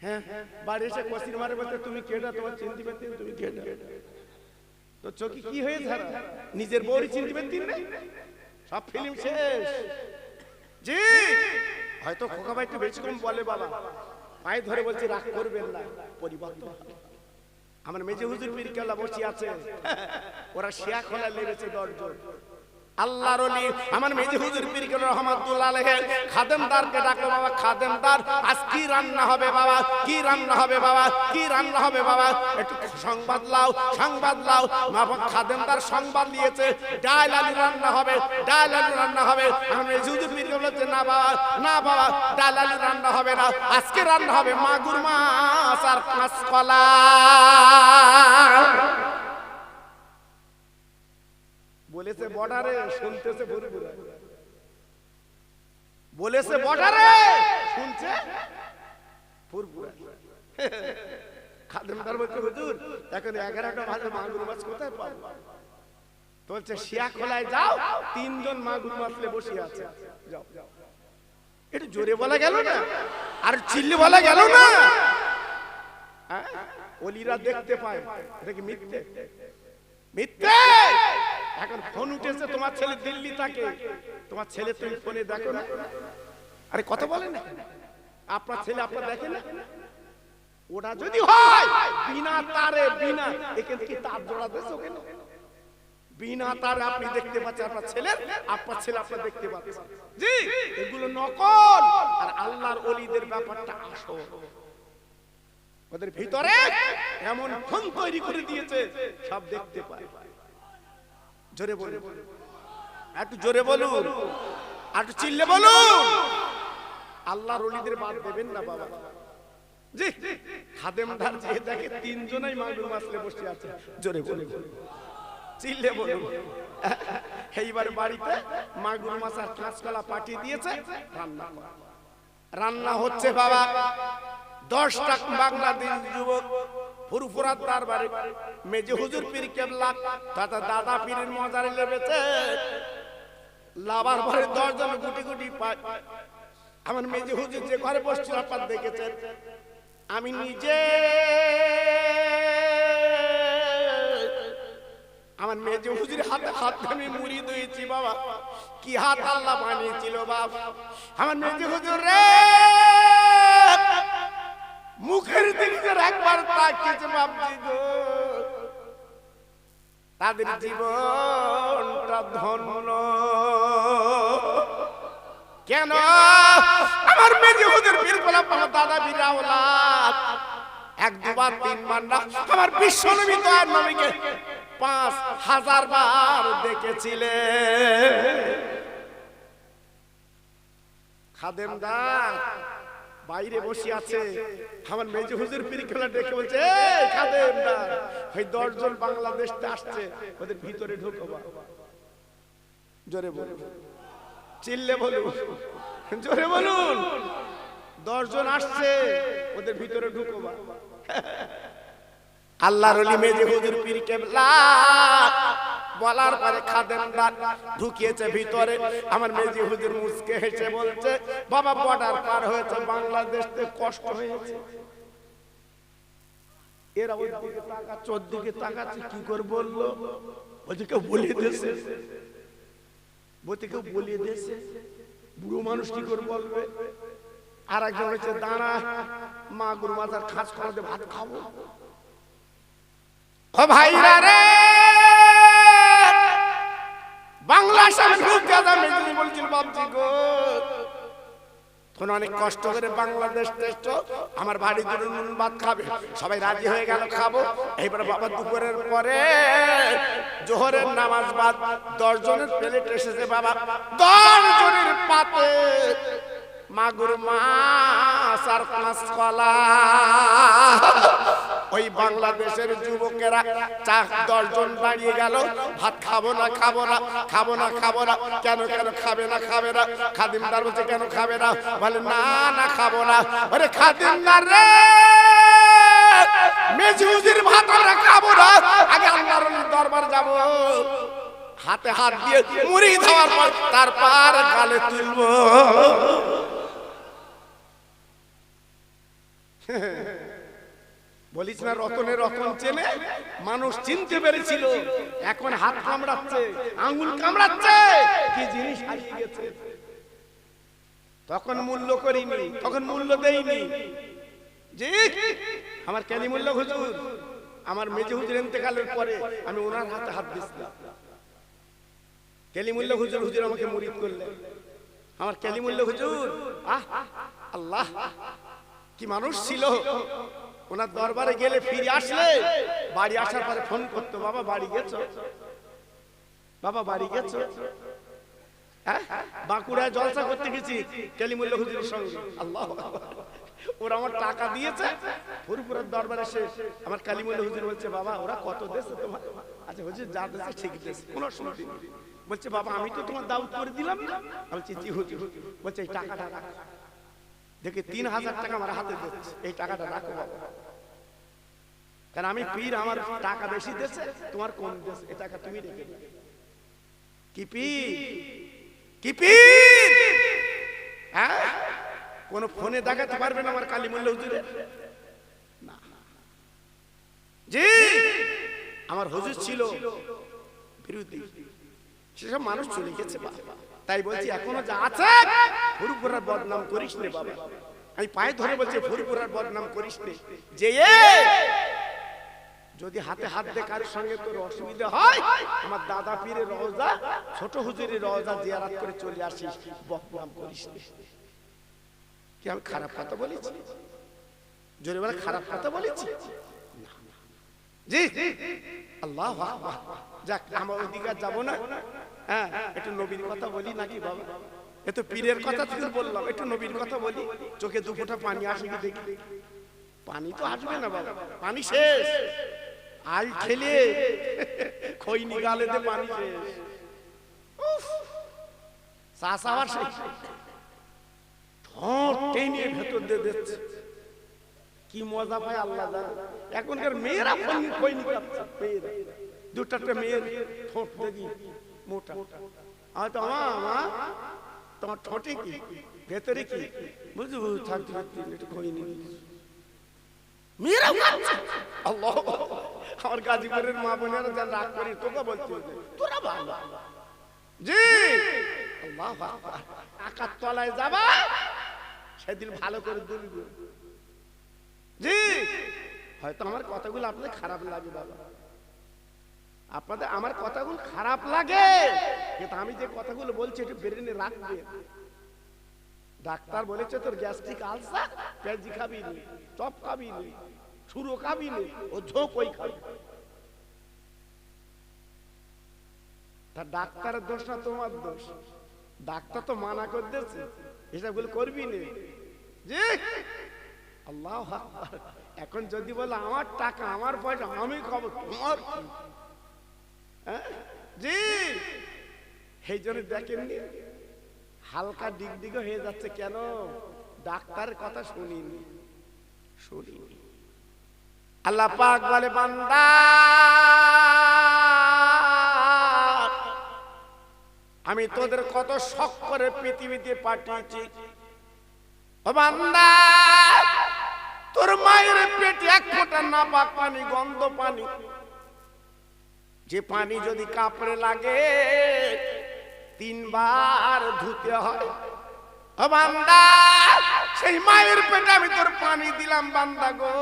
Speaker 1: হ্যাঁ বাড়ি এসে কষির মারে বলতে তুমি কেডা, তোমার চিনতে পারতেন তুমি কেডা? তো চোখে কি হয়েছে? নিজের বউরই চিনতে পারতেন না, সব ফিল্ম শেষ। জি হয়তো খোকা ভাই একটু বেশি কম বলে বাবা, পায়ে ধরে বলছি রাগ করবেন না, পরিবর্তন হবে। আমার মেজে হুজুর পীর কেবলা বসে আছে, ওরা শিয়া খোলা লেগেছে 10 জন। আল্লাহর ওলি আমার মেজি হুজুর পীর রহমাতুল্লাহ আলাইহি খাদেমদারকে ডাকলো, বাবা খাদেমদার আজ কি রান্না হবে বাবা, কি রান্না হবে বাবা, কি রান্না হবে বাবা, একটু সংবাদ লাও, সংবাদ লাও। বাবা খাদেমদার সংবাদ দিয়েছে ডাল আলু রান্না হবে, ডাল আলু রান্না হবে। আমার মেজি হুজুর পীর বলেছে না বাবা, না বাবা, ডাল আলু রান্না হবে না, আজকে রান্না হবে মাগুর মাছ আর কাঁচকলা। বলেছে বর্ডারে, শুনতেছে ভুরভুরা। বলেছে বর্ডারে, শুনছে ভুরভুরা। খাদেমদার বলছে হুজুর এখন 11টা বাজে মাগুর মাছ কোথায় পাবো? বলছে শিয়াখোলায় যাও, 3 জন মাগুর মাছ নিয়ে বসে আছে, যাও। একটু জোরে বলা গেল না, আর চিল্লি বলা গেল না। ওলিরা দেখতে পায়, এটা কি মিথ্যে? মিথ্যে। এখন ফোন উঠেছে, তোমার ছেলে দিল্লি থাকে, তোমার ছেলে তুমি ফোনে দেখো না, আরে কথা বলে না, আপনার ছেলে আপনার দেখে না। ওটা যদি হয় বিনা তারে, বিনা এখান থেকে তার জোড়া দিয়েছে কেন? বিনা তারে আপনি দেখতে পাচ্ছেন আপনার ছেলে, আপনার ছেলে আপনার দেখতে পাচ্ছে। জি, এগুলো নকল, আর আল্লাহর ওলিদের ব্যাপারটা আসল। ওদের ভিতরে এমন ফোন তৈরি করে দিয়েছে, সব দেখতে পায়। জোরে বলুন, একটু জোরে বলুন, আর একটু চিল্লে বলুন। আল্লাহর ওলিদের বাদ দেবেন না বাবা। জি, খাদেমদার যে দেখে 3 জনই মাগুর মাছ নিয়ে বসে আছে, জোরে বলুন, চিল্লে বলুন। এইবার বাড়িতে মাগুর মাছ আর কাঁচকলা পাঠিয়ে দিয়েছে, রান্না রান্না হচ্ছে বাবা। 10টা বাংলাদেশ যুবক ফুরফুরাত দরবারে মেজি হুজুর পীর কেবলা তথা দাদা পীরের মজারে লেবেছে। লাভার ঘরে 10 জন গুটি গুটি পায়। আমার মেজি হুজুর যে ঘরে বসছিল আপনারা দেখেছেন, আমি নিজে আমার মেজি হুজুর হাতে হাত আমি মুড়ি দিয়েছি বাবা। কি হাত আল্লাহ বানিয়েছিল বাবা। আমার মেজি হুজুর রে মুখের দিকে একবার তাকিয়েছে বাপজি গো, তাদের জীবনটা ধন্য। কেন? আমার মেজি হুজুর পীর গোলাপ আমার দাদা পীর আওলাদ 1 2 বার 3 বার না, আমার বিশ্ব নবী দয়ার নবীকে 5000 বার দেখেছিলেন। খাদেমদার বাইরে বসে আছে, আমার মেজি হুজুর পীর কেবলা ডেকে বলছে, এই খাদেমদার ওই 10 জন বাংলাদেশতে আসছে, ওদের ভিতরে ঢুকো বাবা। জোরে বলুন, চিল্লে বলুন, জোরে বলুন। 10 জন আসছে, ওদের ভিতরে ঢুকো বাবা। আল্লাহর ওলি মেজি হুজুর পীর কেবলা বলার পরে খাদেমদার ঢুকিয়েছে ভিতরে। আমার মেজি হুজুর মুচকে হেসে বলছে, বাবা বর্ডার পার হয়েছে, বাংলাদেশতে কষ্ট হয়েছে। এরা ওই দিকে তাকাচ্ছে, ওর দিকে তাকাচ্ছে, কি করে বললো? বলছে কেউ বলিয়ে দিয়েছে, বলতে কেউ বলিয়ে দিয়েছে। বুড়ো মানুষ কি করে বলবে? আর একজন হচ্ছে দাঁড়া, মাগুর মাছ আর খাস করাতে ভাত খাবো। ও ভাইরা রে, বাংলা সামনে বলছিল বাবজি গো, অনেক কষ্ট করে বাংলাদেশ টেস্ট, আমার বাড়ি দূরে নুন ভাত খাবে। সবাই রাজি হয়ে গেল খাবো। এইবার বাবা দুপুরের পরে জোহরের নামাজ বাদ 10 জনের প্লেট এসেছে বাবা। 10 জনের পাতে মাগুর মাছ আর কাঁচকলা। ওই বাংলাদেশের যুবকেরা 10 জন দাঁড়িয়ে গেল, ভাত খাবো না, খাবো না, খাবো না, খাবো না। কেন কেন খাবে না, খাবে না? খাদিমদার বলছে কেন খাবে না? বলে না না খাবো না। আরে খাদিমদার রে, মেজি হুজুর ভাত আমরা খাবো না, আগে আল্লাহর দরবার যাব। হাতে হাত দিয়ে মুড়ি খাওয়ার পর তারপর গালে তুলবো। বলিস না রতনে রতন চেনে, মানুষ চিনতে পেরেছিল, এখন হাত কামড়াচ্ছে, আঙ্গুল কামড়াচ্ছে, কি জিনিস হারিয়ে গেছে। তখন মূল্য করিনি, তখন মূল্য দেইনি। জি, আমার কালিমুল্লাহ হুজুর, আমার মেজি হুজুর ইন্তেকালের পরে আমি ওনার হাতে হাত দিয়েছিলাম। কালিমুল্লাহ হুজুর হুজুর আমাকে মুরিদ করলেন। আমার কালিমুল্লাহ হুজুর আল্লাহ কি মানুষ ছিল। ওনার দরবারে গেলে ফিরে আসলে বাড়ি আসার পরে ফোন করতো, বাবা বাড়ি গেছো, বাবা বাড়ি গেছো। বাঁকুড়ায় জলসা করতে গেছি কালিমুল্লাহ হুজুরের সঙ্গে। আল্লাহ, ওরা আমার টাকা দিয়েছে। ফুরফুরার দরবারে এসে আমার কালিমুল্লাহ হুজুর বলছে, বাবা ওরা কত দেশে তোমার? আচ্ছা হুজুর যা দেশে ঠিক দেশে, কোনো অসুবিধা নেই। বলছে, বাবা আমি তো তোমার দাউদ করে দিলাম না। আমি বলছি, জি হুজুর। বলছে, এই টাকাটা রাখ। দেখে 3000 টাকা আমার হাতে দিচ্ছে, এই টাকাটা রাখো বাবা, কারণ আমি পীর, আমার টাকা বেশি দেশে, তোমার কোন দেশ, এই টাকা তুমি রেখে দাও। কি পীর, কি পীর, হ্যাঁ? কোন ফোনে দেখাতে পারবে না আমার কালিমুল্লাহ হুজুরে? না জি, আমার হুজুর ছিল বিরোধী, সেসব মানুষ চলে গেছে বাবা। তাই বলছি এখনো যা আছে ফুরফুরার বদনাম করিস নে বাবা। আমি পায়ে ধরে বলছি ফুরফুরার বদনাম করিস নে। যে যদি হাতে হাত দিয়ে কারোর সঙ্গে তোর অসুবিধা হয়, আমার দাদা পীরের রওজা, ছোট হুজুরের রওজা জিয়ারত করে চলে আসিস, বদনাম করিস নে। কি আমি খারাপ কথা বলেছি? জোরে বলে খারাপ কথা বলেছি? জি আল্লাহ আকবার। যাক, আমার ওইদিকে যাবো না। হ্যাঁ, একটু নবীর কথা বলি নাকি বাবা? এত পীরের কথা তুই বললাম, একটু নবীর কথা বলি। চোখে দু ফোঁটা পানি আসে কি দেখি? পানি তো আসবে না বাবা, পানি শেষ। আল ঠেলে খৈনি গালে দে, পানি শেষ। শ্বাস আবার শেষ, ঠোঁট টেনে ভেতর দিয়ে দিচ্ছে। কি মজা পায় আল্লাহ জানে। এখনকার মেয়েরা খৈনি খাচ্ছে, মেয়েরা দুটা মেয়ের ঠোঁট দেখি মোটা। হয়তো তোমার ঠোঁটে কি, ভেতরে কি বুঝু থাকতে থাকতে একটু খৈনি মেয়েরা খাচ্ছে। আল্লাহ, আমার গাজীপুরের মা বোনেরা যেন রাগ করি, তোকে বলতে তোরা ভালো। জি আল্লাহ আকবার। আকার তলায় যাবা, সেদিন ভালো করে দুলবে। জি, হয়তো আমার কথাগুলো আপনাদের খারাপ লাগে বাবা, আপনাদের আমার কথাগুলো খারাপ লাগে, কিন্তু আমি যে কথাগুলো বলছি একটু ব্রেনে রাখবে। ডাক্তার বলেছে তোর গ্যাস্ট্রিক আলসার, পেঁয়াজি খাবি নি, চপ খাবি নি, ছুরো খাবি নি, ও ঝোঁক ওই খাবি। তা ডাক্তারের দোষ না তোমার দোষ? ডাক্তার তো মানা করে দিয়েছে এসবগুলো করবি না। জি আল্লাহ আকবার। এখন যদি বলে আমার টাকা, আমার পয়সা, আমি খাবো, তোমার জি, সেই জন্য দেখেননি হালকা ডিগডিগ হয়ে যাচ্ছে কেন? ডাক্তারের কথা শুনিনি। আল্লাহ পাক বলে, বান্দা আমি তোদের কত শখ করে পৃথিবীতে পাঠিয়েছি। ও বান্দা, তোর মায়ের পেটে এক ফোঁটা নাপাক পানি, গন্ধ পানি, যে পানি যদি কাপড়ে লাগে 3 বার ধুতে হয়। ও বান্দা, সেই মায়ের পেটে আমি তোর পানি দিলাম বান্দা গো,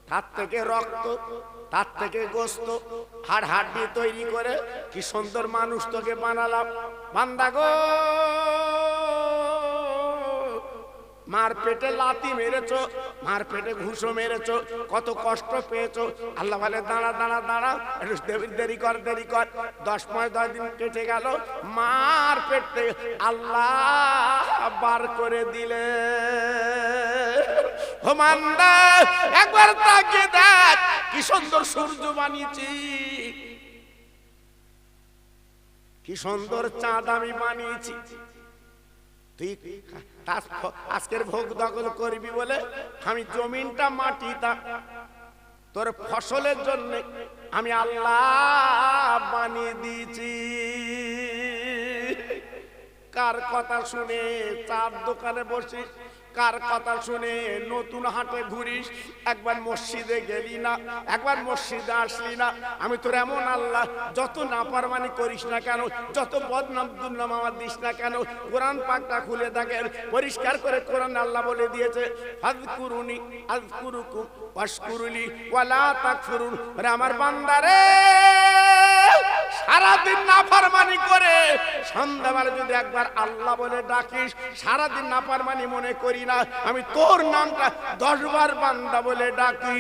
Speaker 1: তার থেকে রক্ত, তার থেকে গোস্ত, হাড় হাড্ডি তৈরি করে কি সুন্দর মানুষ তোকে বানালাম বান্দা গো। মার পেটে লাথি মেরেছো, মার পেটে ঘুষো মেরেছো, কত কষ্ট পেয়েছো। আল্লাহ বলে, দাঁড়া দাঁড়া দাঁড়া, একটু দেরি কর দেরি কর। 10 দিন কেটে গেল, মার পেটে আল্লাহ বার করে দিলে। হোমান্দা একবার তাকিয়ে দেখ, কি সুন্দর সূর্য বানিয়েছি, কি সুন্দর চাঁদ আমি বানিয়েছি। তুই আজকের ভোগ দখল করবি বলে আমি জমিনটা মাটিটা তোর ফসলের জন্য আমি আল্লাহ বানিয়ে দিয়েছি। কার কথা শুনে চার দোকানে বসিস, কার কথা শুনে নতুন হাটে ঘুরিস, একবার মসজিদে গেলি না, একবার মসজিদে আসলি না। আমি তোর এমন আল্লাহ, যত নাফরমানি করিস না কেন, যত বদনাম দুর্নাম আমার দিস না কেন, কোরআন পাকটা খুলে দেখেন, পরিষ্কার করে কোরআন আল্লাহ বলে দিয়েছে, ফাযকুরুনি আযকুরুকুম ওয়াশকুরুলি ওয়ালা তাকফুরুন। আরে আমার বান্দারে, সারাদিন নাফরমানি করে সন্ধ্যাবেলা যদি একবার আল্লাহ বলে ডাকিস, সারাদিন নাফরমানি মনে করি না, আমি তোর নামটা 10 বার বান্দা বলে ডাকি।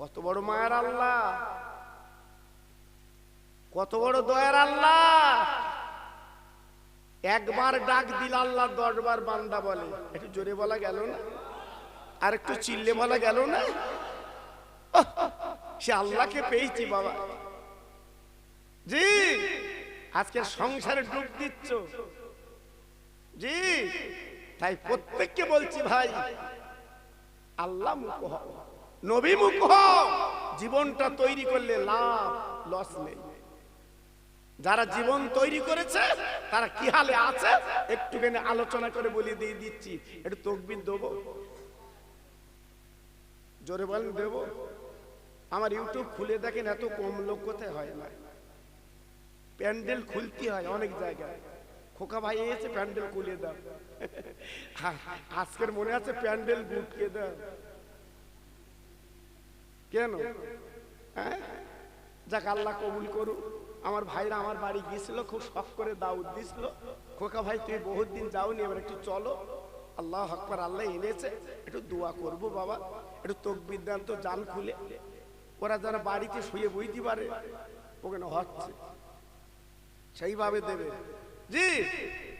Speaker 1: কত বড় মায়ার আল্লাহ, কত বড় দয়ার আল্লাহ। একবার ডাক দিল আল্লাহ 10 বার বান্দা বলে। একটু জোরে বলা গেল না? আর একটু চিল্লে বলা গেল না? সে আল্লাহকে পেয়েছি বাবা। জি, আজকে সংসারে ডুব দিচ্ছ। জি, তাই প্রত্যেককে বলছি ভাই, আল্লাহ মুখ হও, নবী মুখ হও। জীবনটা তৈরি করলে লাভ লস নেই। যারা জীবন তৈরি করেছে তারা কি হালে আছে একটুখানি আলোচনা করে বলে দিয়ে দিচ্ছি। একটু তাকবীর দেবো, জোরে বলেন দেবো? আমার ইউটিউব খুলে দেখেন, এত কম লোক কোথায় হয় না। প্যান্ডেল খুলতে হয় অনেক জায়গায়। খোকা ভাই এসে প্যান্ডেল খুলে দাও। আজকের মনে আছে প্যান্ডেল গুটকে দাও কেন? হ্যাঁ, যাক আল্লাহ কবুল করুন। আমার ভাইরা আমার বাড়ি গিয়েছিল, খুব শখ করে দাওয়াত দিছিল। খোকা ভাই তুই বহুত দিন যাওনি, এবার একটু চলো। আল্লাহ আকবার, আল্লাহ এনেছে, একটু দোয়া করবো বাবা, একটু তাকবীর দেন তো জান খুলে। ওরা যারা বাড়িতে শুয়ে বইতে পারে ওখানে হচ্ছে সেইভাবে দেবে। জি,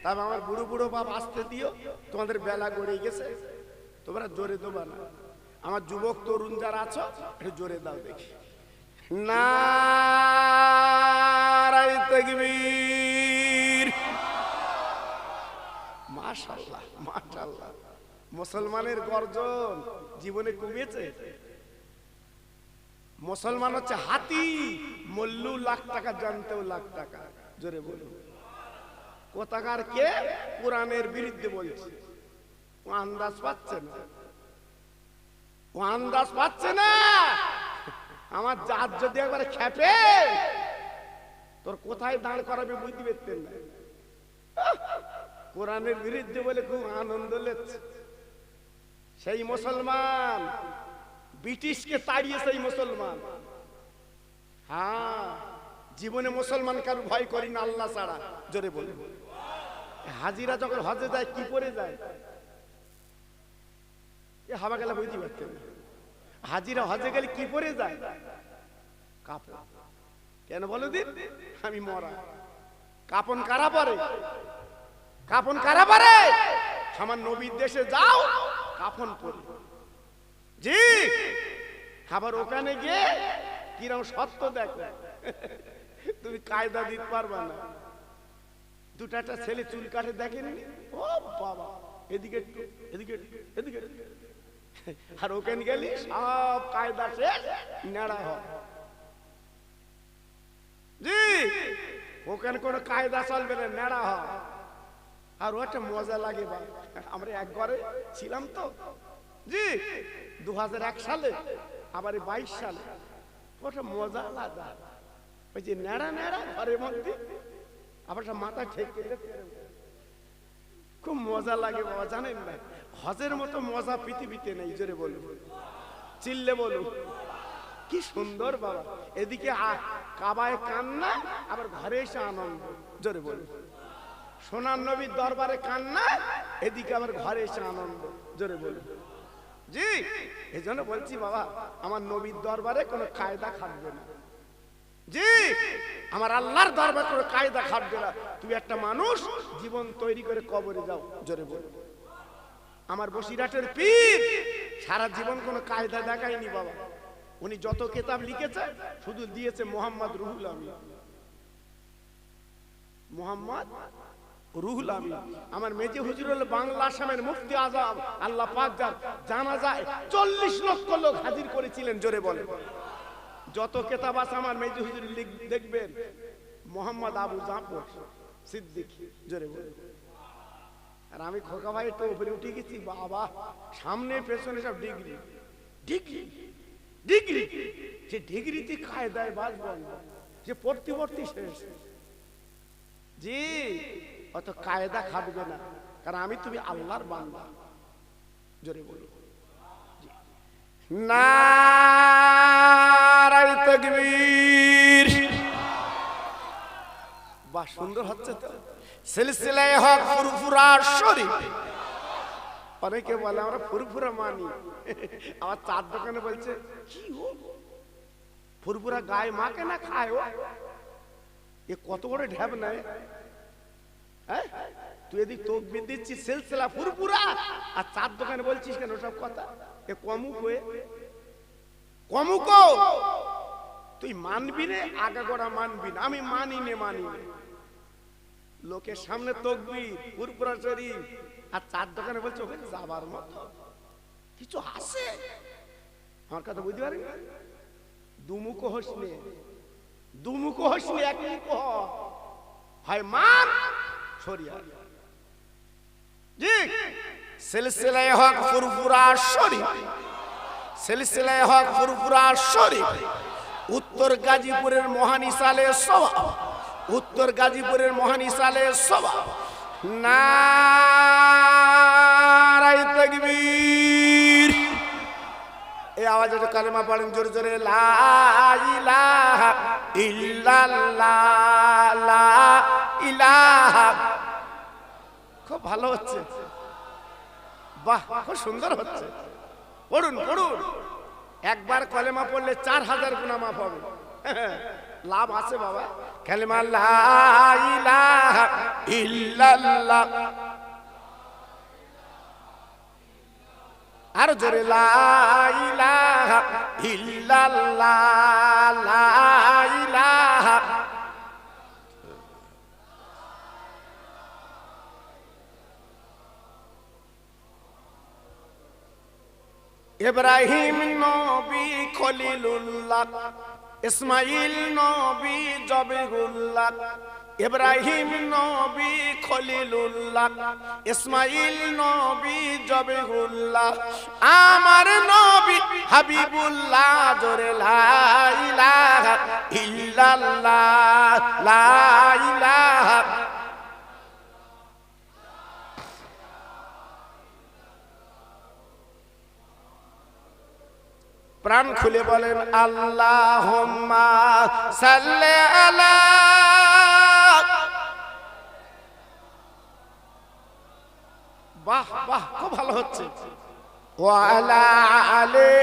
Speaker 1: তবে আমার বুড়ো বুড়ো বাপ আসতে দিও, তোমাদের বেলা গড়ে গেছে, তোমরা জোরে দেবা না। আমার যুবক তরুণ যারা আছো একটু জোরে দাও দেখি। নারায়ে তাকবীর। মাশাআল্লাহ মাশাআল্লাহ। মুসলমানের গর্জন জীবনে কমিয়েছে? মুসলমান হচ্ছে হাতি, মল্লু লাখ টাকা, জানতেও লাখ টাকা। জোরে বলুন। কোথাকার কে কোরআনের বিরুদ্ধে বলছে, ও আন্দাজ পাচ্ছে না, ও আন্দাজ পাচ্ছে না। আমার জাত যদি একবারে খেপে, তোর কোথায় দাঁড় করাবে বুঝতে পারতেন না। কোরআনের বিরুদ্ধে বলে খুব আনন্দ লেছে। সেই মুসলমান ব্রিটিশকে তাড়িয়ে, সেই মুসলমান। হ্যাঁ, জীবনে মুসলমান কারো ভয় করি না আল্লাহ ছাড়া। জোরে বলুন। হাজিরা যখন হজে যায় কি পরে যায়? এ হাওয়া গেলা বুঝতে পারতেন না। হাজিরা হজে গেলে কি পরে যায়? কাপড়। কেন বলো দিন? আমি মরা। কাপন কারা পরে? কাপন কারা পরে? আমার নবীর দেশে যাও, কাফন পরে। জি, আবার ওখানে গিয়ে কিরম সত্য দেখো, তুমি কায়দা দিতে পারবা না। দুটো একটা ছেলে চুল কাটে দেখেননি? ও বাবা, এদিকে এদিকে এদিকে। আর ওখানে গেলি সব কায়দা শেষ, নেড়া হয়। জি, ওখানে কোনো কায়দা চলবে না, নেড়া হয়। আর ওটা মজা লাগে বা। আমরা এক ঘরে ছিলাম তো, জি, 2001 সালে, আবার 22 সালে। ওটা মজা আলাদা। ওই যে নেড়া নেড়া ঘরের মধ্যে, আবার মাথা ঠেকে, খুব মজা লাগে বাবা। জানেন না, হজের মতো মজা পৃথিবীতে নেই। জোরে বলুন, চিল্লে বলুন। কি সুন্দর বাবা। এদিকে কাবায় কান্না, আবার ঘরে এসে আনন্দ। জোরে বলুন। সোনার নবীর দরবারে কান্না, এদিকে আবার ঘরে এসে আনন্দ। জোরে বলুন। জি, এই জন্য বলছি বাবা, আমার নবীর দরবারে কোনো কায়দা খাটবে না। জি, আমার আল্লাহর দরবারে কোনো কায়দা খাটবে না। তুমি একটা মানুষ জীবন তৈরি করে কবরে যাও। জোরে বলুন। আমার বসিরহাটের পীর সারা জীবন কোনো কায়দা দেখায়নি বাবা। উনি যত কিতাব লিখেছে শুধু দিয়েছে মোহাম্মদ রুহুল আমিন। মোহাম্মদ রুহুল আমিন। আমার মেজে হুজুর হলো বাংলা আসামের মুফতি আজম। আল্লাহ পাক যার জানাজায় 40 লক্ষ লোক হাজির করেছিলেন। জোরে বলেন। যত কিতাব আছে আমার মেজে হুজুর দেখবেন, মোহাম্মদ আবু জাফর সিদ্দিক। জোরে বলেন। আর আমি খোকা ভাই একটু উপরে উঠে গেছি বাবা, সামনে পেছনে সব ডিগ্রি ডিগ্রি ডিগ্রি। সে ডিগ্রিতে কায়দায় বাঁচব না, যে পড়তে পড়তে শেষ। জি, অত কায়দা খাটবে না, কারণ আমি তুমি আল্লাহর বান্দা। জোরে বলো। নারায়ে তাকবীর। বাহ, সুন্দর হচ্ছে তো। সিলসিলায়ে হক ফুরফুরা শরীফ। অনেকে বলে আমরা ফুরফুরা মানি, আমার চার দোকানে বলছে কি ও ফুরফুরা গায়ে মাকে না খায় ও, এ কত বড় ঢ্যাব নাই। তুই এদিক তকবীর দিচ্ছিস সিলসিলা ফুরফুরা, আর চার দোকানে বলছিস কেন সব কথা? এ কমুক হয়ে কমুক, তুই মানবি রে আগাগোড়া মানবি না। আমি মানি নে মানি নে, লোকের সামনে তকবীর ফুরফুরা শরীফ, আর চার দোকানে বলছে ওকে যাবার মতো কিছু আছে। আমার কথা বুঝতে পারি, দুমুখ হোসনে, দুমুখ হোসনে এক মুখ হয় মান শরিয়া। জি, সিলসিলায়ে হক ফুরফুরা শরীফ, সিলসিলায়ে হক ফুরফুরা শরীফ, উত্তর গাজীপুরের মহানিসালে সওয়াব, উত্তর গাজীপুরের মহানিসালে সওয়াব। নারায়ে তাকবীর। এই আওয়াজে কালেমা পড়েন জোরে জোরে, লা ইলাহা ইল্লাল্লাহ, লা ইলাহা। খুব ভালো হচ্ছে, বাহ, খুব সুন্দর হচ্ছে। পড়ুন পড়ুন, একবার কলেমা পড়লে 4000 গুনাহ মাফ হবে। লাভ আছে বাবা। কালেমা লা ইলাহা ইল্লাল্লাহ, আর জোরে লা ইলাহা ইল্লাল্লাহ, লা ইলাহা। ইব্রাহিম নবী খলিলুল্লাহ, ইসমাইল নবী জবিহুল্লাহ, ইব্রাহিম নবী খলিলুল্লাহ, ইসমাইল নবী জবিহুল্লাহ, আমার নবী হাবিবুল্লাহ। জোরে লা ইলাহা ইল্লাল্লাহ, লা ইলাহা। প্রাণ খুলে বলেন আল্লাহুম্মা সাল্লি আলা। বাহ বাহ, খুব ভালো হচ্ছে। ওয়া আলা আলি।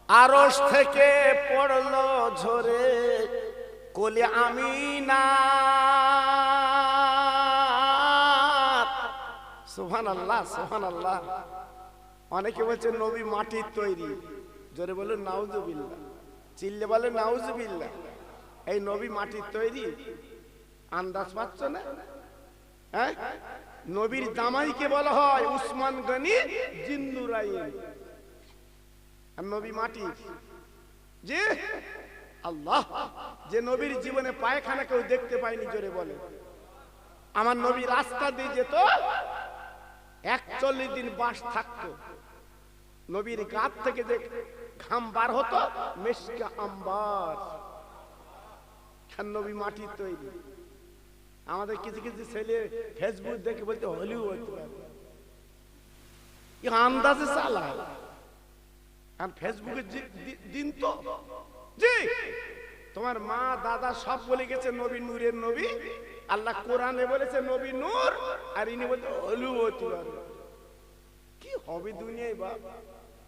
Speaker 1: আরশ থেকে পড়লো ঝরে কোলে আমিনা। সুবহানাল্লাহ সুবহানাল্লাহ। অনেকে বলছে নবী মাটির তৈরি, জোরে বলুন নাউজুবিল্লাহ, চিল্লে বলেন নাউজুবিল্লাহ। এই নবী মাটির তৈরি, আন্দাজ পাচ্ছ না? হ্যাঁ, নবীর জামাইকে বলা হয় উসমান গনি জিন্নুরাইন, আর নবী মাটি। যে আল্লাহ, যে নবীর জীবনে পায়খানা কেউ দেখতে পায়নি, জোরে বলে। আমার নবী রাস্তা দিয়ে যেত, 41 দিন বাস থাকতো। নবীর গাত থেকে যে ঘাম বার হতো মেশকা আম্বার। নবী মাটির তৈরি। আমাদের কিছু কিছু ছেলে ফেসবুক দেখে বলতে হলিউড আন্দাজে চালায়, আর ফেসবুকের দিন তো জি তোমার মা দাদা সব বলে গেছে নবী নূরের নবী। আল্লাহ কোরআনে বলেছে নবী নূর, আর ইনি বলতে হলিউড। কি হবে দুনিয়ায় বাপ?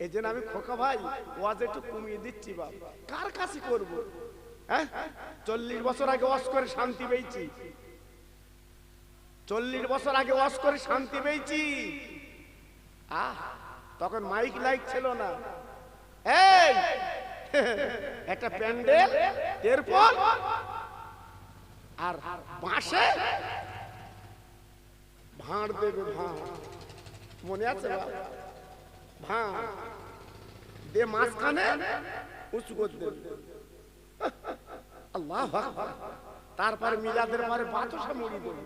Speaker 1: এই জন্য আমি খোকা ভাই ওয়াজ একটু কমিয়ে দিচ্ছি বাপ। কার কাছে করব? হ্যাঁ, 40 বছর আগে ওয়াজ করে শান্তি পেয়েছি, 40 বছর আগে ওয়াজ করে শান্তি পেয়েছি। তখন মাইক লাইক ছিল না। এই একটা প্যান্ডেল, এরপর আর বাঁশে ভাঁড় দেবে, ভাঁড় মনে আছে? ভাঁড় দে মাঝখানে উঁচু করে দেবে। আল্লাহু আকবার। তারপরে মিলাদের পরে বাতাসা মুড়ি দেবে।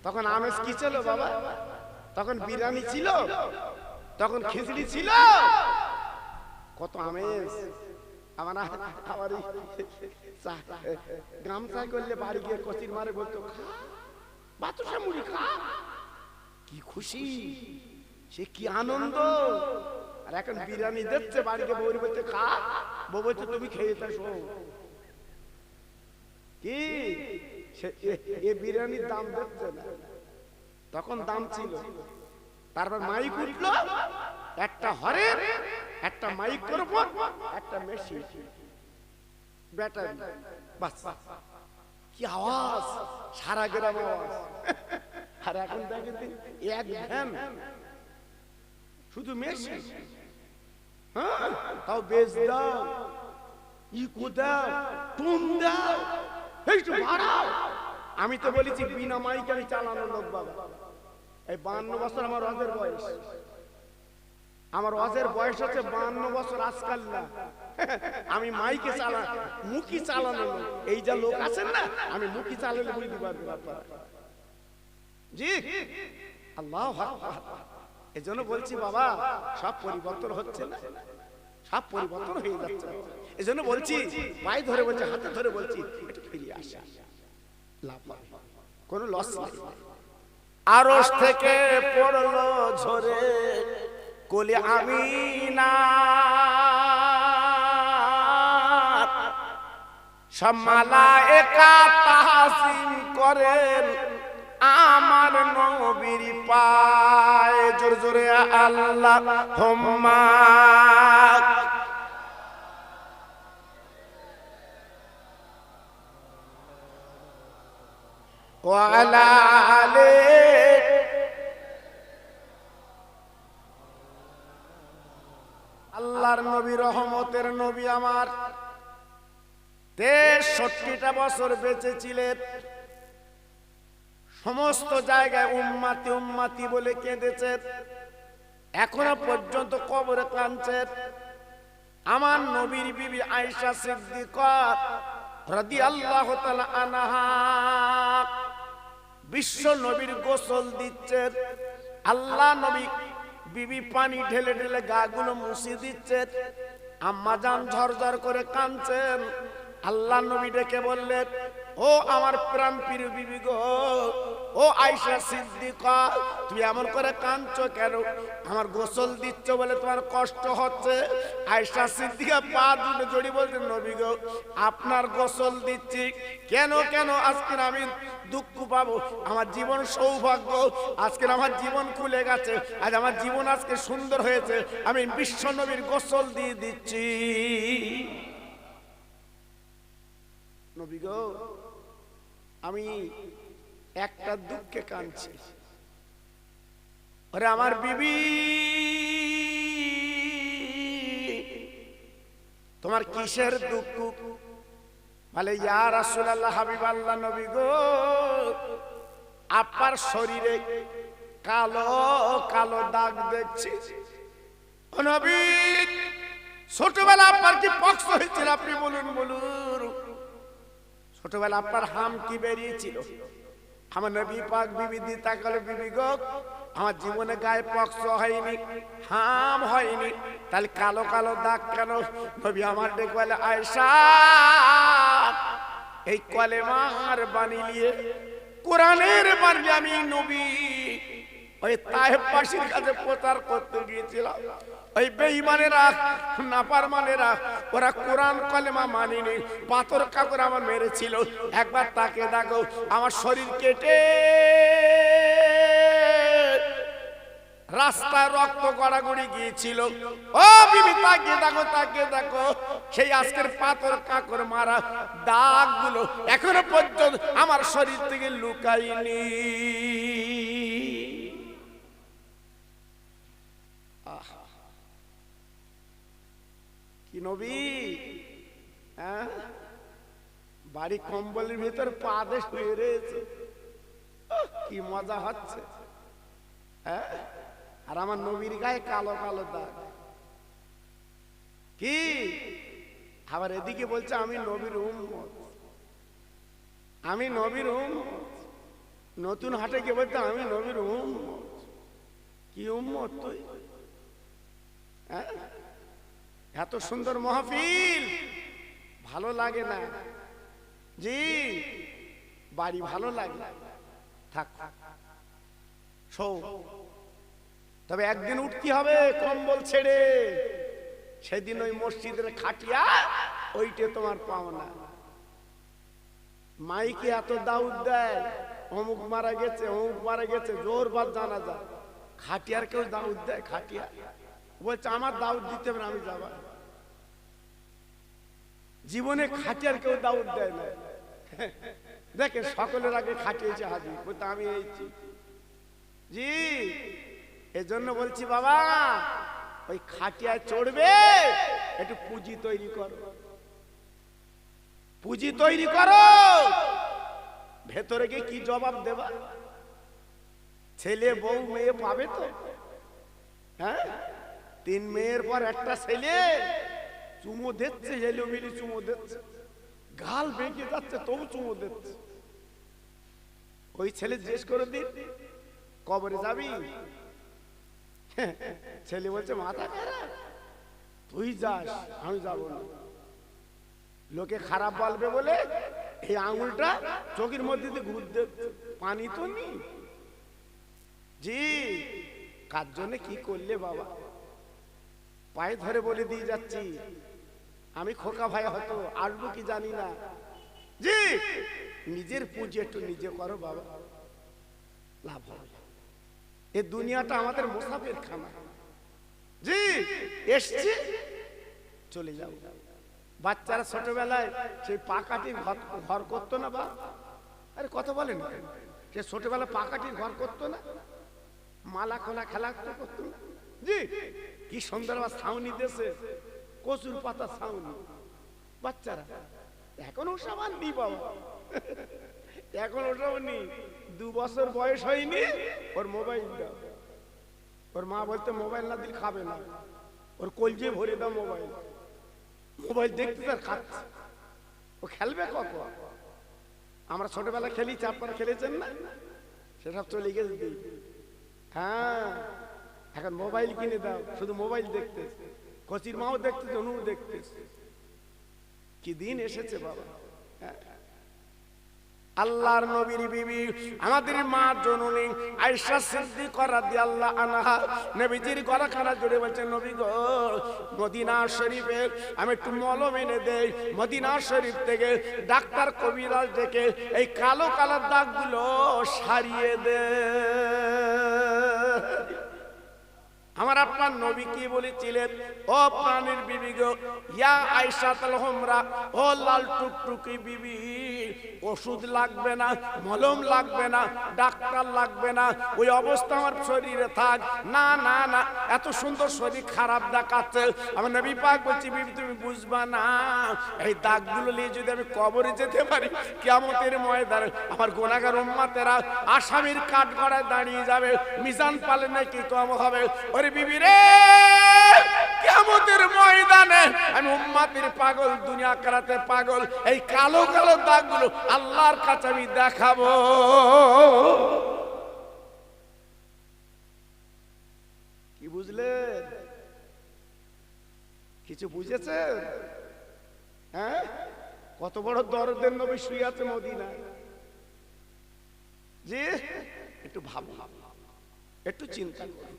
Speaker 1: তখন আমেজ কি ছিল বাবা? তখন বিরিয়ানি ছিল, তখন খিচড়ি ছিল, কত আমেজ। আমার গামছা করলে বাড়ি গিয়ে কচির মারে বলতো বাতাসা মুড়ি খা, কি খুশি, সে কি আনন্দ। আর এখন বিরিয়ানি দিচ্ছে বাড়িতে, বউরি বলতে খা, বউ বলছে তুমি খেয়ে থাকো। কি এ বিরিয়ানির দাম দিচ্ছে না, তখন দাম ছিল। তারপর মাইক উঠলো, একটা হরের, একটা মাইক করবো, একটা মেশিন, ব্যাটারি, বাস, কি আওয়াজ, সারা গ্রাম আওয়াজ। আর এখন দেখেন এক ভ্যান শুধু মেশিন, হ্যাঁ, তাও বেশ দাও, ইকো দাও, টুন দাও, একটু বাড়াও। আমি তো বলেছি বিনা মাইকে আমি চালানো লোক বাবা। এই 52 বছর আমার অজের বয়স, আমার অজের বয়স হচ্ছে 52 বছর আজকাল না। আমি মাইকে চালা, মুখি চালানো লোক। এই যা লোক আছেন না, আমি মুখি চালালে বুঝতে পারবেন আপনারা। জি আল্লাহ, এই জন্য বলছি বাবা, সব পরিবর্তন হচ্ছে না, সব পরিবর্তন হয়ে যাচ্ছে। এই জন্য বলছি, পায়ে ধরে বলছি, হাতে ধরে বলছি, একটু ফিরিয়ে আসা, লাভ কোনো লস নাই। আরশ থেকে পড়লো ঝরে কোলে আমিনা, সব মালায়েকা তাহসিন করেন আমার নবীর পায়ে। জোরে জোরে আল্লাহুম্মা ওয়া আলা আলি। আল্লাহর নবী, রহমতের নবী আমার 63টা বছর বেঁচে ছিলেন। সমস্ত জায়গায় উম্মতি উম্মতি বলে কেঁদেছেন, এখনো পর্যন্ত কবরে কাঁদছেন। আমার নবীর বিবি আয়েশা সিদ্দিকা রাদিয়াল্লাহু তাআলা আনহা বিশ্ব নবীর গোসল দিচ্ছেন। আল্লাহ নবী বিবি পানি ঢেলে ঢেলে গাগুলো মুছে দিচ্ছেন। আম্মা জান ঝরঝর করে কাঁদছেন। আল্লাহ নবী ডেকে বললেন, ও আমার প্রাণ প্রিয় বিবি গো, ও আয়েশা সিদ্দিকা, তুমি এমন করে কাঁদছো কেন? আমার গোসল দিচ্ছ বলে তোমার কষ্ট হচ্ছে? আয়েশা সিদ্দিকা পা দুটো জড়ি বলছেন, নবী গো, আপনার গোসল দিচ্ছি কেন কেন আজকে আমি দুঃখ পাবো? আমার জীবন সৌভাগ্য, আজকে আমার জীবন খুলে গেছে, আজ আমার জীবন আজকে সুন্দর হয়েছে, আমি বিশ্ব নবীর গোসল দিয়ে দিচ্ছি। নবী গো, আমি একটা দুঃখে কাঁদছি। ওরে আমার বিবি, তোমার কিসের দুঃখ? বলে, ইয়া রাসূলুল্লাহ, হাবিবাল্লাহ নবী গো, আপনার শরীরে কালো কালো দাগ দেখছি। ও নবী, ছোটবেলা আপনার কি পক্স হয়েছিল? আপনি বলুন বলুন, ছোটবেলা আপনার হাম কি বেরিয়েছিল? আমার নবী পাক বিবি দি তাকালো, বিবি গো, আমার জীবনে গায়ে পক্স হয়নি, হাম হয়নি, তাহলে কালো কালো দাগ কেন? নবী আমার ডেকে বলে, আয়েশা, এই কলেমার বাণী নিয়ে, কোরআনের বাণী আমি নবী ওই তায়েব বাসীর কাছে প্রচার করতে গিয়েছিলাম। ওই বেঈমানেরা, নাফরমানেরা, ওরা কোরআন কলেমা মানেনি, পাথর কাকর আমার মেরেছিল। একবার তাকে দেখো, আমার শরীর কেটে রাস্তায় রক্ত গড়াগড়ি গিয়েছিল। ও বিবি, তাকিয়ে দেখো, তাকিয়ে দেখো, সেই আজকের পাথর কাকর মারা দাগগুলো এখনো পর্যন্ত আমার শরীর থেকে লুকায়নি। কি নবী, হ্যাঁ, বাড়ি কম্বলের ভিতর পা দিয়ে শুয়ে রয়েছে, কি মজা হচ্ছে, হ্যাঁ, আর আমার নবীর গায়ে কালো কালো দাগ। কি আবার এদিকে বলছে আমি নবীর উম্মত, আমি নবীর উম্মত। নতুন হাটে গিয়ে বলছে আমি নবীর উম্মত। কি উম্মত তুই? হ্যাঁ, এত সুন্দর মাহফিল ভালো লাগে না? জি, বাড়ি ভালো লাগে, থাক শো, তবে একদিন উঠতে হবে কম্বল ছেড়ে, সেদিন ওই মসজিদের খাটিয়া ওইটা তোমার পাওনা। মাইকে এত দাউদ দেয়, অমুক মারা গেছে, অমুক মারা গেছে, জোর বাদ জানা যায়, খাটিয়ার কেউ দাউদ দেয়? খাটিয়া বলছে আমার দাউদ দিতে হবে, আমি যাবা। জীবনে খাটিয়ার কেউ দাউদ দেয় না। দেখে সকলের আগে খাটিয়েছে হাজির, বলতে আমি এইছি জি। এজন্য বলছি বাবা, ওই খাটিয়ায় চড়বে একটু পুঁজি তৈরি করো, পুঁজি তৈরি করো। ভেতরে গিয়ে কি জবাব দেবা? ছেলে বউ মেয়ে পাবে তো? হ্যাঁ, 3 মেয়ের পর একটা ছেলে চুমো দিচ্ছে, এলোমেলি চুমো দিচ্ছে, গাল বেঁকে যাচ্ছে তবু চুমো দিচ্ছে। ওই ছেলে জিজ্ঞেস করে দিন কবরে যাবি? ছেলে বলছে মাথা খারাপ, তুই যাস, আমি যাব না। লোকে খারাপ বলবে বলে এই আঙুলটা চোখের মধ্যে দিয়ে ঘুরতে, পানি তো নেই জি। কার জন্য কি করলে বাবা? পায়ে ধরে বলে দিয়ে যাচ্ছি, আমি খোকা ভাই হয়তো আসবো কি জানি না জি। নিজের পুঁজি একটু নিজে করো বাবা, লাভ হবে। এ দুনিয়াটা আমাদের মুসাফির খানা জি। এসছে চলে যাও। বাচ্চারা ছোটবেলায় সেই পাকাটির ঘর করতো না বা? আরে কথা বলেন, সে ছোটবেলা পাকাটির ঘর করতো না? মালা খোলা খেলা করতো না জি। কি সুন্দর ছাউনি দেশে, কচুর পাতা ছাউনি। বাচ্চারা এখন ওসব আর নি বাবা, এখন ওসব নি। 2 বছর বয়স হয়নি, ওর মোবাইল দাও। ওর মা বলতে মোবাইল না দিলে খাবে না, ওর কলজে ভরে দাও মোবাইল। মোবাইল দেখতে তার খাচ্ছে, ও খেলবে কখন? আমরা ছোটবেলা খেলেছি, আপনারা খেলেছেন না? সেসব চলে গেছে। হ্যাঁ, এখন মোবাইল কিনে দাও, শুধু মোবাইল দেখতেছে। কচির মাও দেখতেছে, অনু দেখতেছে। কি দিন এসেছে বাবা। আল্লাহর নবীর বিবি আমাদের মা জননী আয়েশা সিদ্দিকা রাদিয়াল্লাহু আনহা নবীজির গলাখানা জুড়ে বলছেন, নবী গো, মদিনা শরীফে আমি একটু মলম এনে দেই। মদিনা শরীফ থেকে ডাক্তার কবিরাজ ডেকে এই কালো কালো দাগগুলো সারিয়ে দে। আমার আপনার নবী কি বলেছিলেন? ও প্রাণের বিবি গো, ইয়া আয়েশাতুল হুমরা, ও লাল টুকটুকি বিবি, ওষুধ লাগবে না, মলম লাগবে না, ডাক্তার লাগবে না, ওই অবস্থা আমার শরীরে থাক। না না না, এত সুন্দর শরীর খারাপ দেখাচ্ছে। আমার নবী পাক বলছি, বিবি তুমি বুঝবা না, এই দাগগুলো নিয়ে যদি আমি কবরে যেতে পারি, কিয়ামতের ময়দানে আমার গুনাহগার উম্মতেরা আসামির কাঠগড়ায় দাঁড়িয়ে যাবে, মিজান পালে নাকি কম হবে। বিবি রে, কিয়ামতের ময়দানে আমি উম্মতের পাগল, দুনিয়া আখিরাতের পাগল, এই কালো কালো দাগগুলো আল্লাহর কাছে আমি দেখাবো। কি বুঝলেন? কিছু বুঝেছেন? হ্যাঁ, কত বড় দরদের নবী শুয়ে আছে মদিনায় জি। একটু ভাব, একটু চিন্তা করুন।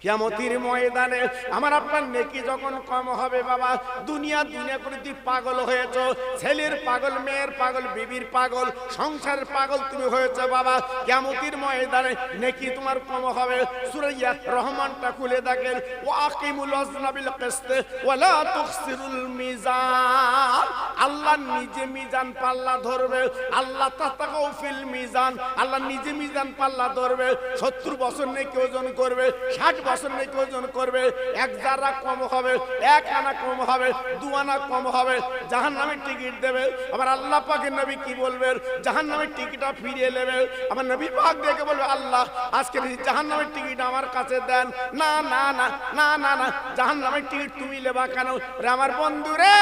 Speaker 1: কিয়ামতের ময়দানে আমার আপনার নেকি যখন কম হবে বাবা, দুনিয়া দুনিয়া করে তুই পাগল হয়েছ, ছেলের পাগল, মেয়ের পাগল, বিবির পাগল, সংসারের পাগল তুমি হয়েছ বাবা। কিয়ামতের ময়দানে নেকি তোমার কম হবে। সূরা রহমানটা খুলে দেখেন, ওয়াকিমুল ওয়াজনা বিল কিসত ওয়ালা তুখসিরুল মিজান। আল্লাহ নিজে মিজান পাল্লা ধরবে। আল্লাহ তাতাকাউ ফিল মিজান, আল্লাহ নিজে মিজান পাল্লা ধরবে। 70 বছর নেকি ওজন করবে, 60 বছর নেকি ওজন করবে। 1 জারা কম হবে, 1 আনা কম হবে, 2 আনা কম হবে। জাহান্নামের টিকিট দেবে। আবার আল্লাহ পাকের নবী কি বলবেন? জাহান্নামের টিকিটটা ফিরিয়ে নেবে। আমার নবী পাক দেখে বলবে, আল্লাহ আজকে জাহান্নামের টিকিট আমার কাছে দেন। না না না না না না, জাহান্নামের টিকিট তুমি নেবা কেন? রে আমার বন্ধু রে,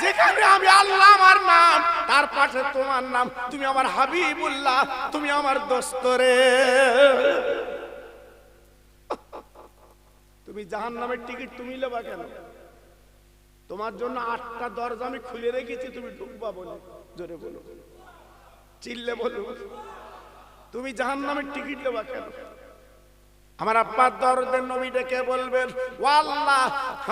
Speaker 1: যেখানে আমি আল্লাহ আমার নাম, তার পাশে তোমার নাম, তুমি আমার হাবিবুল্লাহ, তুমি আমার দোস্ত রে। তুমি জাহান্নামের টিকিট তুমি নেবা কেন? তোমার জন্য 8টা দরজা আমি খুলে রেখেছি, তুমি ঢুকবা বলে। জোরে বলো। চিল্লে বলুন, তুমি জাহান্নামের টিকিট দেবা কেন? আমার আব্বার দরদের নবী ডেকে বলবেন, ও আল্লাহ,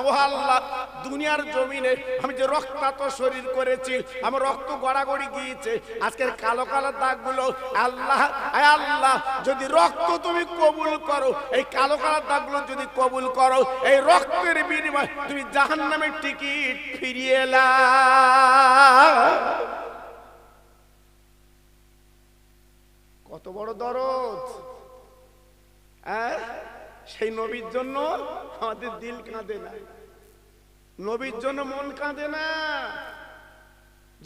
Speaker 1: ও আল্লাহ, দুনিয়ার জমিনে আমি যে রক্তাক্ত শরীর করেছি, আমার রক্ত গড়াগড়ি গিয়েছে, আজকের কালো কালো দাগগুলো আল্লাহ, আয় আল্লাহ, যদি রক্ত তুমি কবুল করো, এই কালো কালো দাগগুলো যদি কবুল করো, এই রক্তের বিনিময়ে তুমি জাহান্নামের টিকিট ফিরিয়ে এলা। কত বড় দরদ! সেই নবীর জন্য আমাদের দিল কাঁদে না, নবীর জন্য মন কাঁদে না।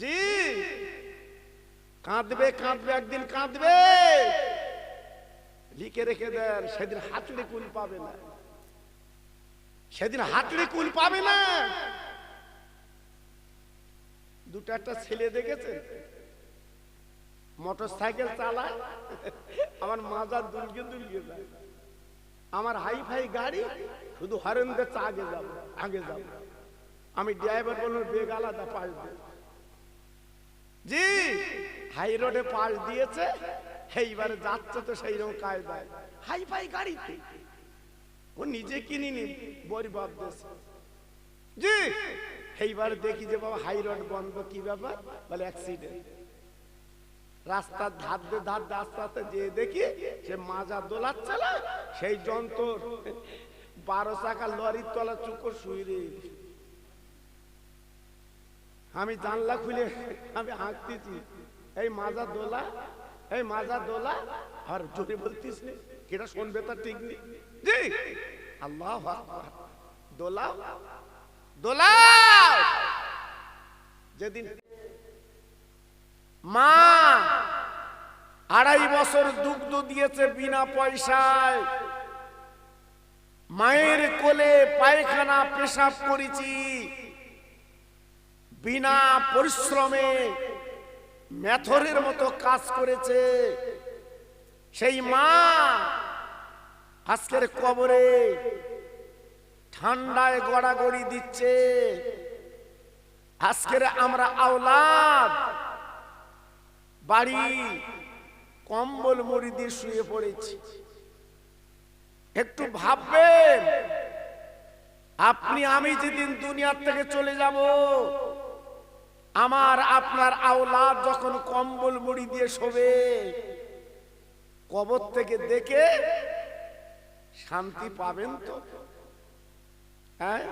Speaker 1: জি, কাঁদবে কাঁদবে, একদিন কাঁদবে। লিখে রেখে দেন, সেদিন হাতড়ে কুল পাবে না, সেদিন হাতড়ে কুল পাবে না। দুটো একটা ছেলে দেখেছেন, মোটর সাইকেল চালায়, আমার মাজা দুলকে দুলকে যায়। আমার হাই ফাই গাড়ি, শুধু হরেন দিচ্ছে আগে যাবো আগে যাবো। আমি ড্রাইভার বললাম বেগ আলাদা, পাশ দিয়ে। জি, হাই রোডে পাশ দিয়েছে, এইবারে যাচ্ছে তো সেই রকম কায়দায় হাই ফাই গাড়িতে। ও নিজে কিনিনি, বড়ি বাপ দেশে। জি, এইবার দেখি যে বাবা হাই রোড বন্ধ, কি ব্যাপার? বলে অ্যাক্সিডেন্ট। রাস্তার ধার দিয়ে আস্তে আস্তে যেয়ে দেখি সে মাজা দোলাচ্ছে না, সেই যন্ত্র 12 চাকা লরির তলা চুকো শুয়ে রয়েছে। আমি জানলা খুলে আমি হাঁকতেছি, এই মাজা দোলা, এই মাজা দোলা। আর জোরে বলতিস নে, কেটা শুনবে তার ঠিক নেই। জি, আল্লাহু আকবার, দোলা দোলা। যেদিন মা 2.5 বছর দুগ্ধ দিয়েছে বিনা পয়সায়, মায়ের কোলে পায়খানা পেশাব করেছি, বিনা পরিশ্রমে মেথরের মতো কাজ করেছে। সেই মা আজকের কবরে ঠান্ডায় গড়াগড়ি দিচ্ছে। আজকের আমরা আওলাদ বাড়ি কম্বল মুড়ি দিয়ে শুয়ে পড়েছি। একটু ভাববেন, আপনি আমি যেদিন দুনিয়ার থেকে চলে যাব, আমার আপনার আওলাদ যখন কম্বল মুড়ি দিয়ে শোবে, কবর থেকে দেখে শান্তি পাবেন তো? হ্যাঁ,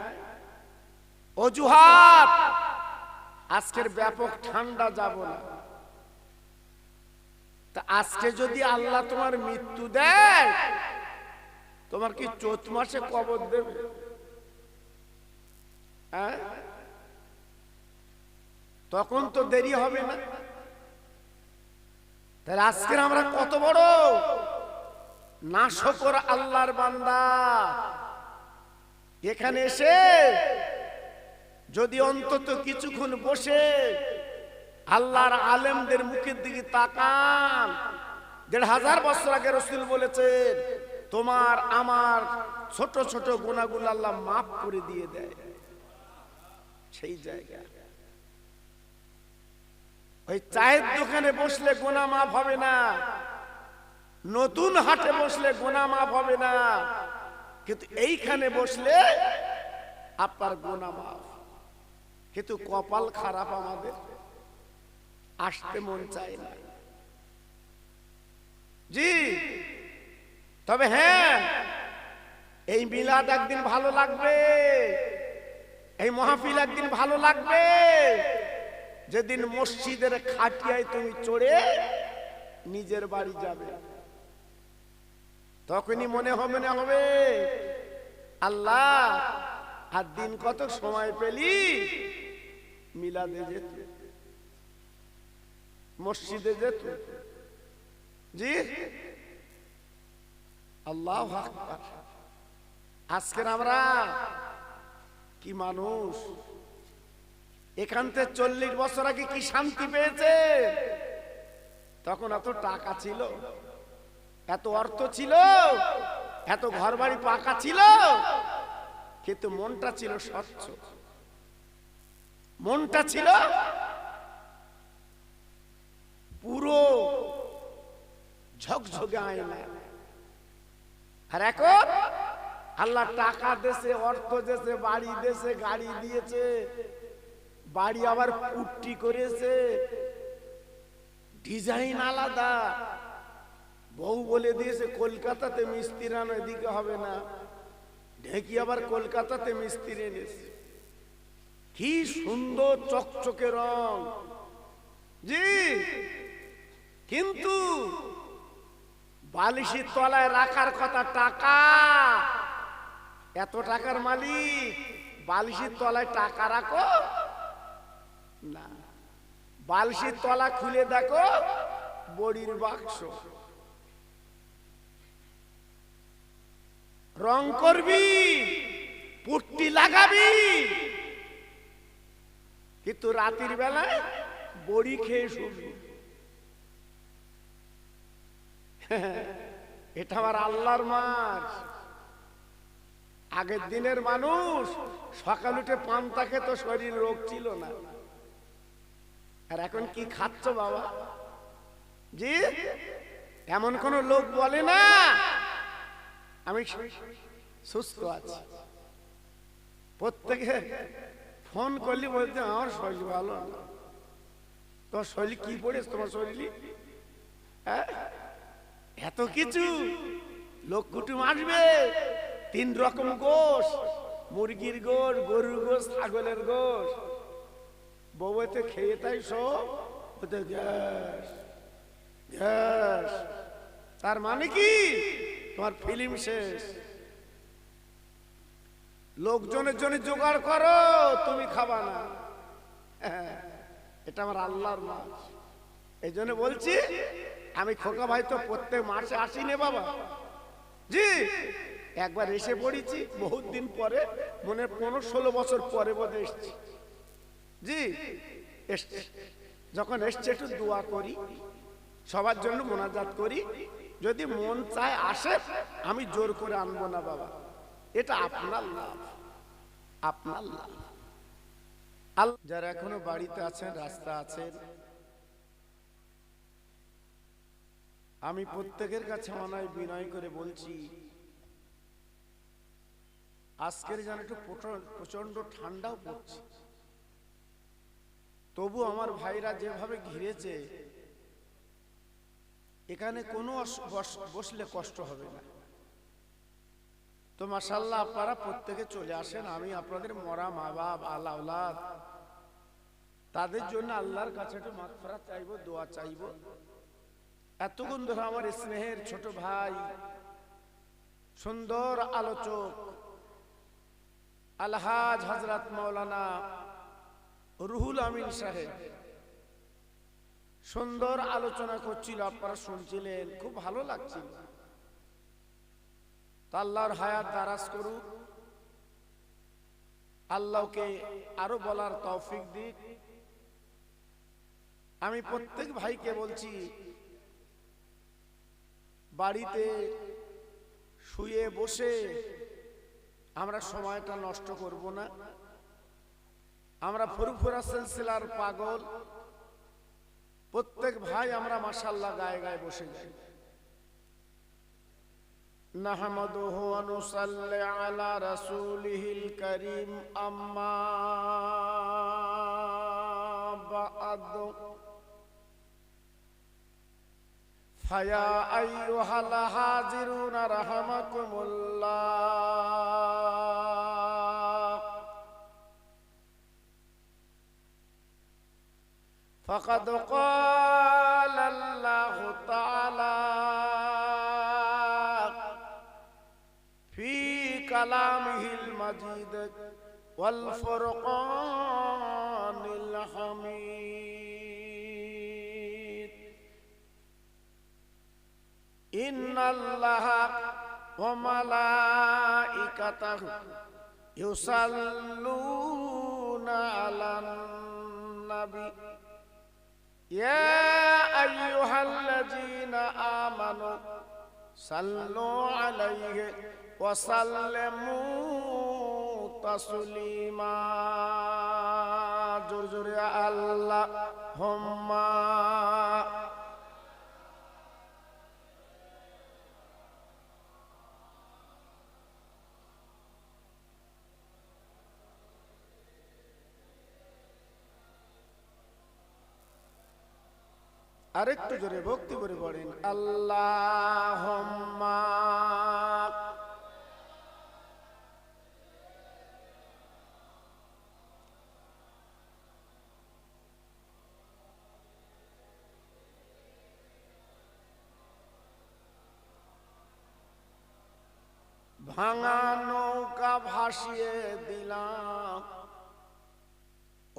Speaker 1: অজুহাত আজকের ব্যাপক ঠান্ডা যাব না। তা আজকে যদি আল্লাহ তোমার মৃত্যু দেয়, তোমার কি চৈত মাসে কবর দেবে? হ্যাঁ, তখন তো দেরি হবে না। তাহলে আজকের আমরা কত বড় নাশকর আল্লাহর বান্দা। এখানে এসে যদি অন্তত কিছুক্ষণ বসে আল্লাহর আলেমদের মুখের দিকে তাকান। 1500 বছর আগে রাসূল বলেছেন, তোমার আমার ছোট ছোট গুনাহগুলো আল্লাহ মাফ করে দিয়ে দেয়। সেই জায়গা ওই চায়ের দোকানে বসলে গুনাহ মাফ হবে না, নতুন হাটে বসলে গুনাহ মাফ হবে না, কিন্তু এইখানে বসলে আপনার গুনাহ মাফ। কিন্তু কপাল খারাপ, আমাদের আসতে মন চায় না। জি, তবে হ্যাঁ, এই মিলাদ একদিন ভালো লাগবে, এই মাহফিল একদিন ভালো লাগবে, যেদিন মসজিদের খাটিয়ায় তুমি চড়ে নিজের বাড়ি যাবে। তখনই মনে হবে না হবে, আল্লাহ আর দিন কত সময় পেলি মিলাদে যেত, মসজিদে যেত। জি, আল্লাহু আকবার। আজকের আমরা কি মানুষ! এখান থেকে 40 বছর আগে কি শান্তি পেয়েছে? তখন এত টাকা ছিল, এত অর্থ ছিল, এত ঘরবাড়ি পাকা ছিল, কিন্তু মনটা ছিল স্বচ্ছ, মনটা ছিল পুরো ঝকঝকে আয়না। আর এখন আল্লাহ টাকা দেশে, অর্থ দেশে, বাড়ি দেশে, গাড়ি দিয়েছে, বাড়ি আবার পুট্টি করেছে, ডিজাইন আলাদা। বউ বলে দিয়েছে কলকাতাতে মিস্ত্রি আনো, এদিকে হবে না। ঢেকি আবার কলকাতাতে মিস্ত্রি এনেছে। কি সুন্দর চকচকে রং, জি। কিন্তু বালিশের তলায় রাখার কথা টাকা। এত টাকার মালিক, বালিশের তলায় টাকা রাখো না। বালিশের তলা খুলে দেখো বড়ির বাক্স। রং করবি, পুট্টি লাগাবি, কিন্তু রাতের বেলায় বড়ি খেয়ে শুবি। এটা আমার আল্লাহর মাস। আগের দিনের মানুষ সকাল উঠে পান্তা খেত, শরীর রোগ ছিল না। আর এখন কি খাচ্ছ বাবা? জি, এমন কোন লোক বলে না আমি সুস্থ আছি। প্রত্যেকে ফোন করলি বলতে আমার শরীর ভালো না। তোমার শরীর কি পড়েছে? তোমার শরীর এত কিছু লোক কুটুম আসবে, 3 রকম গোশ, মুরগির গোশ, গরুর গোশ, ছাগলের গোশ। বউতে খেয়ে তাই সব গ্যাস গ্যাস। তার মানে কি তোমার ফিল্ম শেষ। লোকজনের জন্য জোগাড় করো, তুমি খাবা না। এটা আমার আল্লাহর মাস। এই জন্য বলছি, আমি খোকা ভাই তো প্রত্যেক মাসে আসি নে বাবা। জি, একবার এসে পড়েছি বহুত দিন পরে, মনে 15-16 বছর পরে বোধ এসছি। জি, এসছি। যখন এসছে একটু দোয়া করি, সবার জন্য মোনাজাত করি। যদি মন চায় আসে, আমি জোর করে আনবো না বাবা। এটা আপনার লাভ, আপনার লাভ। যারা এখনো বাড়িতে আছেন, রাস্তা আছেন, আমি প্রত্যেকের কাছে অনায় বিনয় করে বলছি, আজকের যেন একটু প্রচন্ড ঠান্ডাও পড়ছে, তবু আমার ভাইরা যেভাবে ঘিরেছে, এখানে কোনো বসলে কষ্ট হবে না। তো মাশাআল্লাহ, আপনারা প্রত্যেকে চলে আসেন। আমি আপনাদের মরা মা বাপ, আল্লাহ, তাদের জন্য আল্লাহর কাছে একটু মাগফিরাত চাইবো, দোয়া চাইবো। এতক্ষণ ধরে আমার স্নেহের ছোট ভাই, সুন্দর আলোচক আলহাজ হযরত মাওলানা রুহুল আমিন সাহেব সুন্দর আলোচনা করছিল, আপনারা শুনছিলেন, খুব ভালো লাগছিল। আল্লাহর হায়াত দারাজ করুক, আল্লাহকে আরো বলার তৌফিক দিক। আমি প্রত্যেক ভাইকে বলছি, বাড়িতে শুয়ে বসে আমরা সময়টা নষ্ট করব না। আমরা ফুরফুরা সিলসিলার পাগল, প্রত্যেক ভাই আমরা মাশাআল্লাহ গায়ে গায়ে বসে যাই। নাহমাদুহু ওয়া নুসাল্লি আলা রাসূলিহিল কারীম, আম্মা বা'দ। ফায়া আইয়ুহাল হাজিরুনা রাহমাকুমুল্লাহ। ফাকাদ ক্বালা আল্লাহু তাআলা ফি কালামিহিল মাজিদ ওয়াল ফুরকানিল হামিদ। ইন্নাল্লাহা ওয়া মালাইকাতাহু ইউসাল্লুনা আলান নাবী ইয়া আইয়ুহাল্লাযীনা আমানু সাল্লু আলাইহি ওয়া সাল্লিমু তাসলিমা। জোরে জোরে আল্লাহুম্মা আরেকটু জোরে ভক্তি করে পড়েন আল্লাহুম্মা। ভাঙা নৌকা ভাসিয়ে দিলাম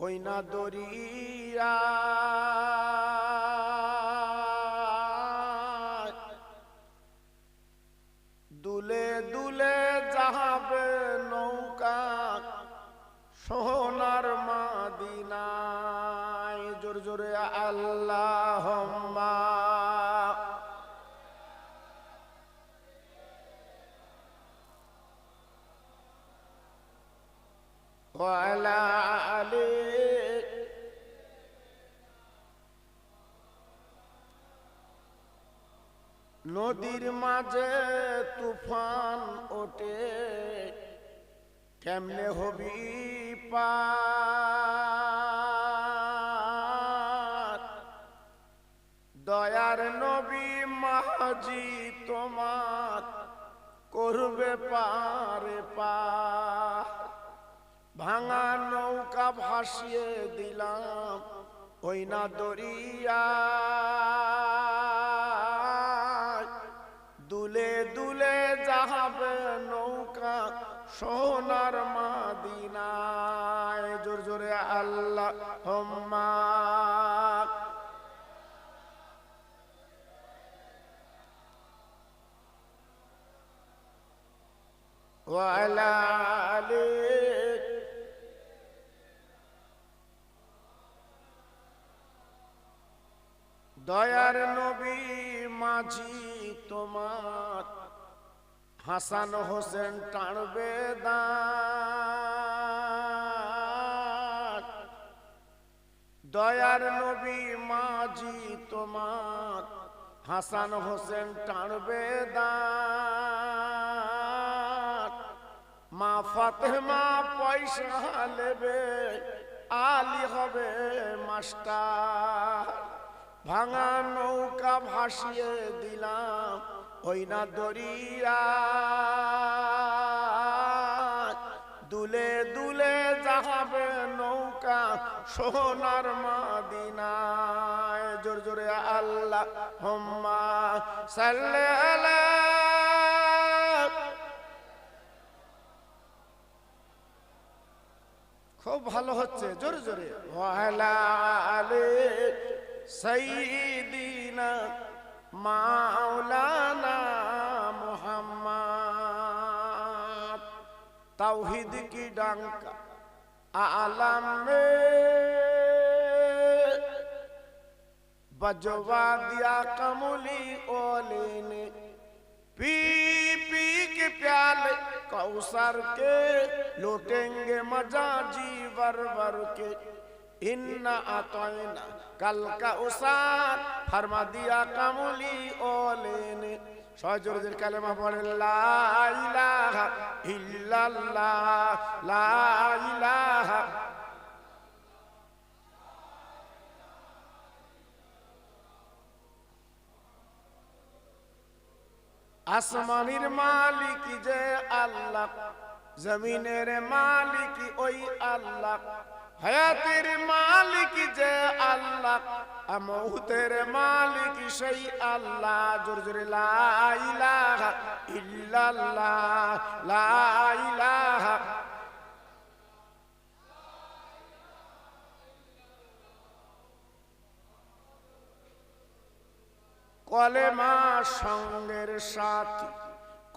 Speaker 1: ওই না দরিয়া, দুলে দুলে যাবে নৌকা সোনার মদিনায়। জোরে জোরে আল্লাহুম্মা। ওয়ালা আলি নদীর মাঝে তুফান ওঠে কেমনে হবি পার, দয়ার নবী মাঝি তোমার করবে পারে পার। ভাঙা নৌকা ভাসিয়ে দিলাম ওই না দরিয়া, দুলে দুলে যাবে নৌকা সোনার মদিনায়। জোর জোরে আল্লাহুম্মা। ওয়ালা আলি দয়ার নবী মাঝি তোমার হাসান হোসেন টানবে দাঁত, দয়ার নবী মাঝি তোমার হাসান হোসেন টানবে দাঁত। মা ফাতেমা পয়সা নেবে আলী হবে মাস্টার। ভাঙা নৌকা ভাসিয়ে দিলাম ওই না দরিয়া, দুলে দুলে যাবে নৌকা সোনার মদিনায়। জোর জোরে আল্লাহুম্মা সাল্লি আলা। খুব ভালো হচ্ছে, জোরে জোরে ওয়ালা আলি সাইয়্যিদিনা মাওলানা মুহাম্মদ। তাওহীদ কি ডंका आलम में बजवा दिया कमली ओले ने, पी पी के प्याले कौसर के लौटेंगे मजा जी वर वर के। इन्ना आतोइना कल का उसार फरमा दिया कमली ओले ने। सजोरদের কালেমা পড়ে লা ইলাহা ইল্লাল্লাহ লা ইলাহা। আসমানের মালিক যে আল্লাহ, জমিনের মালিক ওই আল্লাহ, হায়াতের মালিক যে আল্লাহ, মৌতের মালিক সেই আল্লাহ। জোরে জোরে লা ইলাহা ইল্লাল্লাহ লা ইলাহা। কলেমা সঙ্গের সাথী,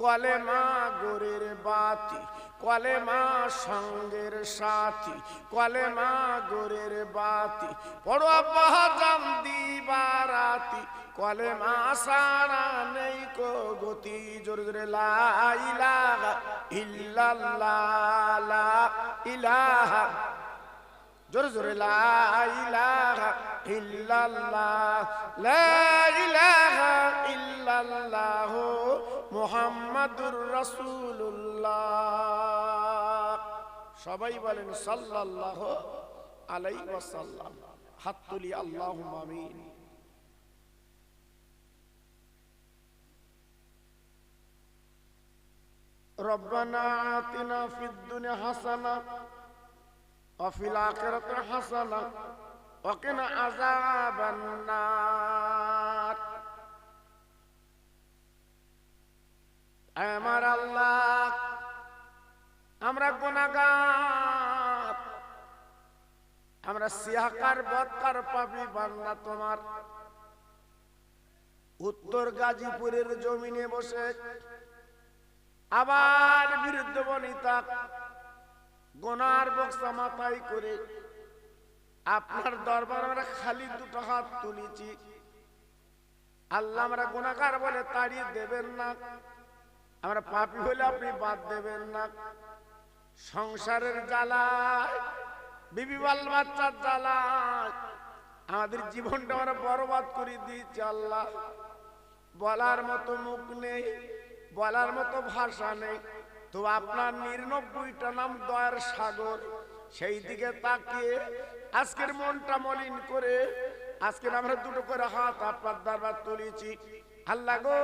Speaker 1: কলেমা গোরের বাতি, কলেমা সঙ্গের সাথী, কলেমা গোরের বাতি, পড়ো বাজাম দিবারাতি, কলেমা সারা নেই কো গতি। জোরে জোরে লা ইলাহা ইল্লাল্লাহ লা ইলাহা। জোরে জোরে লা ইলাহা ইল্লাল্লাহ লা ইলাহা ইল্লাল্লাহ মুহাম্মাদুর রাসূলুল্লাহ। সবাই বলেন সাল্লাল্লাহু আলাইহি ওয়াসাল্লাম। হাত তুলি আল্লাহুম্মা আমিন। রব্বানা আতিনা ফিদ দুনিয়া হাসানা ওয়া ফিল আখিরাতি হাসানা ওয়া কিনা আযাবান নার। আমার আল্লাহ, আমরা গুনাহগার, আমরা সিয়াকার বদকার পাপী বান্দা তোমার। উত্তর গাজীপুরের জমিনে বসে আবার বিরুদ্ধ বনিতা গুনার বক্সা মাথায় করে আপনার দরবার আমরা খালি দুটো হাত তুলেছি। আল্লাহ, আমরা গুনাহগার বলে তাড়িয়ে দেবেন না, আমরা পাপী হলে আপনি বাদ দেবেন না। সংসারের জ্বালায়, বিবি বাল বাচ্চার জ্বালায় আমাদের জীবনটা আমরা বরবাদ করে দিয়েছি। আল্লাহ, বলার মতো মুখ নেই, বলার মতো ভাষা নেই, তো আপনার 99টা নাম দয়ার সাগর, সেই দিকে তাকিয়ে আজকের মনটা মলিন করে আজকের আমরা দুটো করে হাত আপনার দরবার তুলেছি। আল্লাহ গো,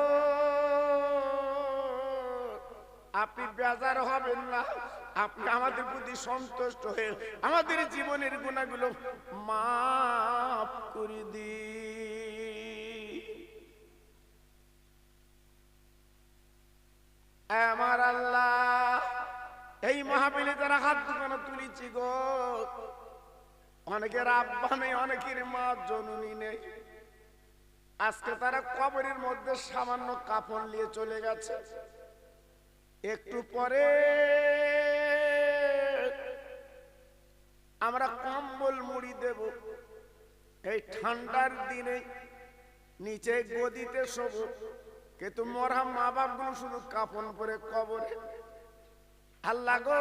Speaker 1: আপনি বেজার হবেন না, আপনি আমাদের প্রতি সন্তুষ্ট হয়ে আমাদের জীবনের গুনাহগুলো মাফ করে দিন। আমার আল্লাহ, এই মাহফিলে যারা হাত দুখানা তুলেছি গো, অনেকের আব্বা নেই, অনেকের মা জননী নেই, আজকে তারা কবরের মধ্যে সামান্য কাফন নিয়ে চলে গেছে। একটু পরে আমরা কম্বল মুড়ি দেব, এই ঠান্ডার দিনে নিচে গদিতে শোব, কিন্তু মরা মা বাপ গুলো শুধু কাফন পরে কবরে। আল্লাহ গো,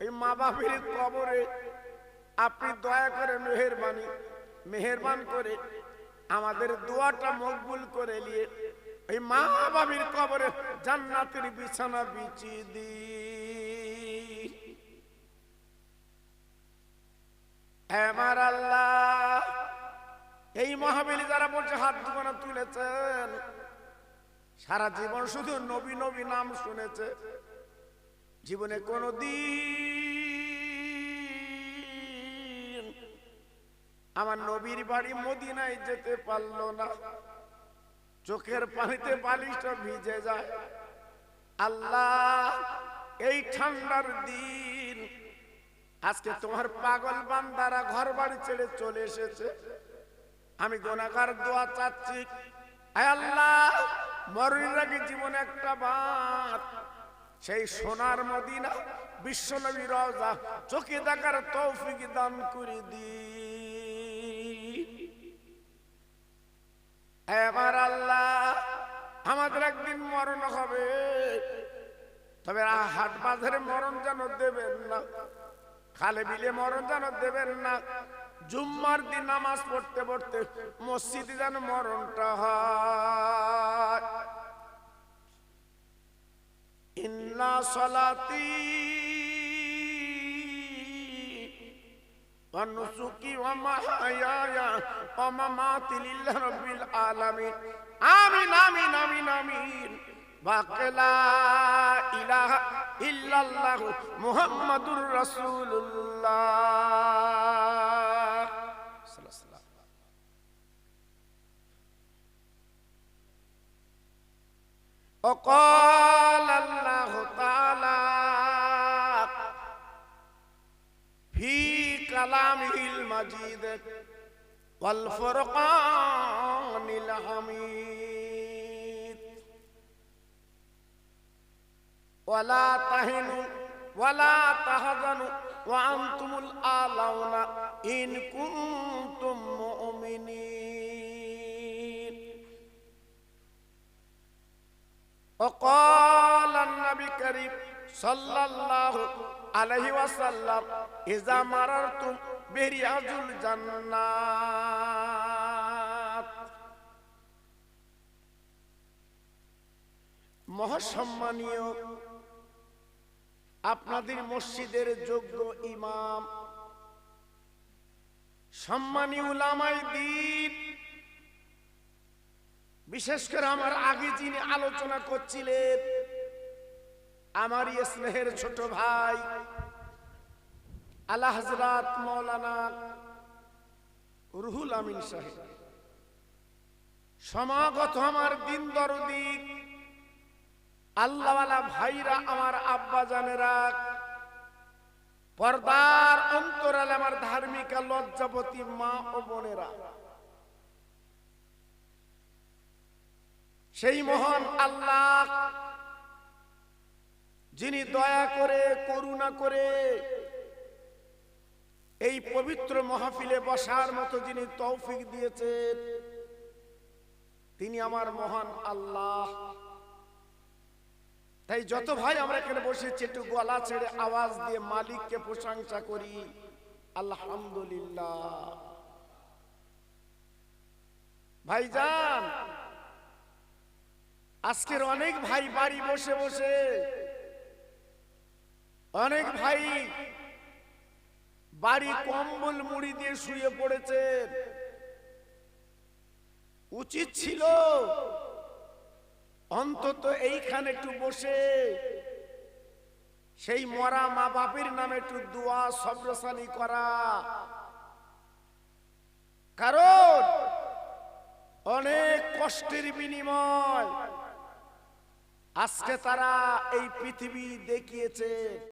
Speaker 1: এই মা বাপের কবরে আপনি দয়া করে মেহেরবান করে আমাদের দোয়াটা মকবুল করে নিয়ে এই মা বাবির কবরে জান্নাতের বিছানা বিছিয়ে দিন। আমার আল্লাহ, এই মাহফিলে যারা বলছে হাত দুখানা তুলেছেন, সারা জীবন শুধু নবী নবী নাম শুনেছে, জীবনে কোনদিন আমার নবীর বাড়ি মদিনায় যেতে পারলো না, চোখের পানিতে বালিশটা ভিজে যায়। আল্লাহ, এই ঠান্ডার দিন আজকে তোমার পাগল বান্দারা ঘর বাড়ি ছেড়ে চলে এসেছে, আমি গুনাহগার দোয়া চাচ্ছি। আয় আল্লাহ, মরণের আগে জীবনে একটা বার সেই সোনার মদিনা বিশ্বনবী রওজা চোখে দেখার তৌফিক দান করে দিন। এবার আল্লাহ, আমাদের একদিন মরণ হবে, তবে হাট বাজারে মরণ যেন দেবেন না, খালে বিলে মরণ যেন দেবেন না, জুম্মার দিন নামাজ পড়তে পড়তে মসজিদে যেন মরণটা হয়। ইন্না সলাতি ওয়া নুসুকি ওয়া মাহইয়ায়া ওয়া মামাতি লিল্লাহি রাব্বিল আলামিন। আমিন আমিন আমিন আমিন। বাকালা ইলাহা ইল্লাল্লাহ মুহাম্মাদুর রাসূলুল্লাহ। وقال الله تعالى في كلامه المجيد والفرقان الحميد ولا تهنوا ولا تحزنوا وأنتم الأعلون إن كنتم مؤمنين. وقال النبي الكريم صلى الله عليه وسلم إذا مررتم برياض الجنات. মহাসম্মানীয় আপনাদের মসজিদের যোগ্য ইমাম, সম্মানী উলামায়ে দ্বীন, বিশেষ করে আমার আগে যিনি আলোচনা করছিলেন, আমারই স্নেহের ছোট ভাই আলা হযরত মাওলানা রুহুল আমিন সাহেব, সমাগত আমার দিন দরদি আল্লাহওয়ালা ভাইরা, আমার আব্বা জানেরা, পর্দার অন্তরালে আমার ধার্মিকা লজ্জাবতী মা ও বোনেরা, সেই মহান আল্লাহ যিনি দয়া করে করুণা করে এই পবিত্র মাহফিলে বসার মতো যিনি তৌফিক দিয়েছেন, তিনি আমার মহান আল্লাহ। তাই যত ভাই আমরা এখানে বসেছি একটু গলা ছেড়ে আওয়াজ দিয়ে মালিককে প্রশংসা করি, আলহামদুলিল্লাহ। ভাইজান, আজকের অনেক ভাই বাড়ি বসে বসে, অনেক ভাই বাড়ি কম্বল মুড়ি দিয়ে শুয়ে পড়েছেন। উচিত ছিল অন্তত এইখানে একটু বসে সেই মরা মা বাপের নামে একটু দোয়া সবরসানি করা, কারণ অনেক কষ্টের বিনিময় আজকে তারা এই পৃথিবী দেখিয়েছে।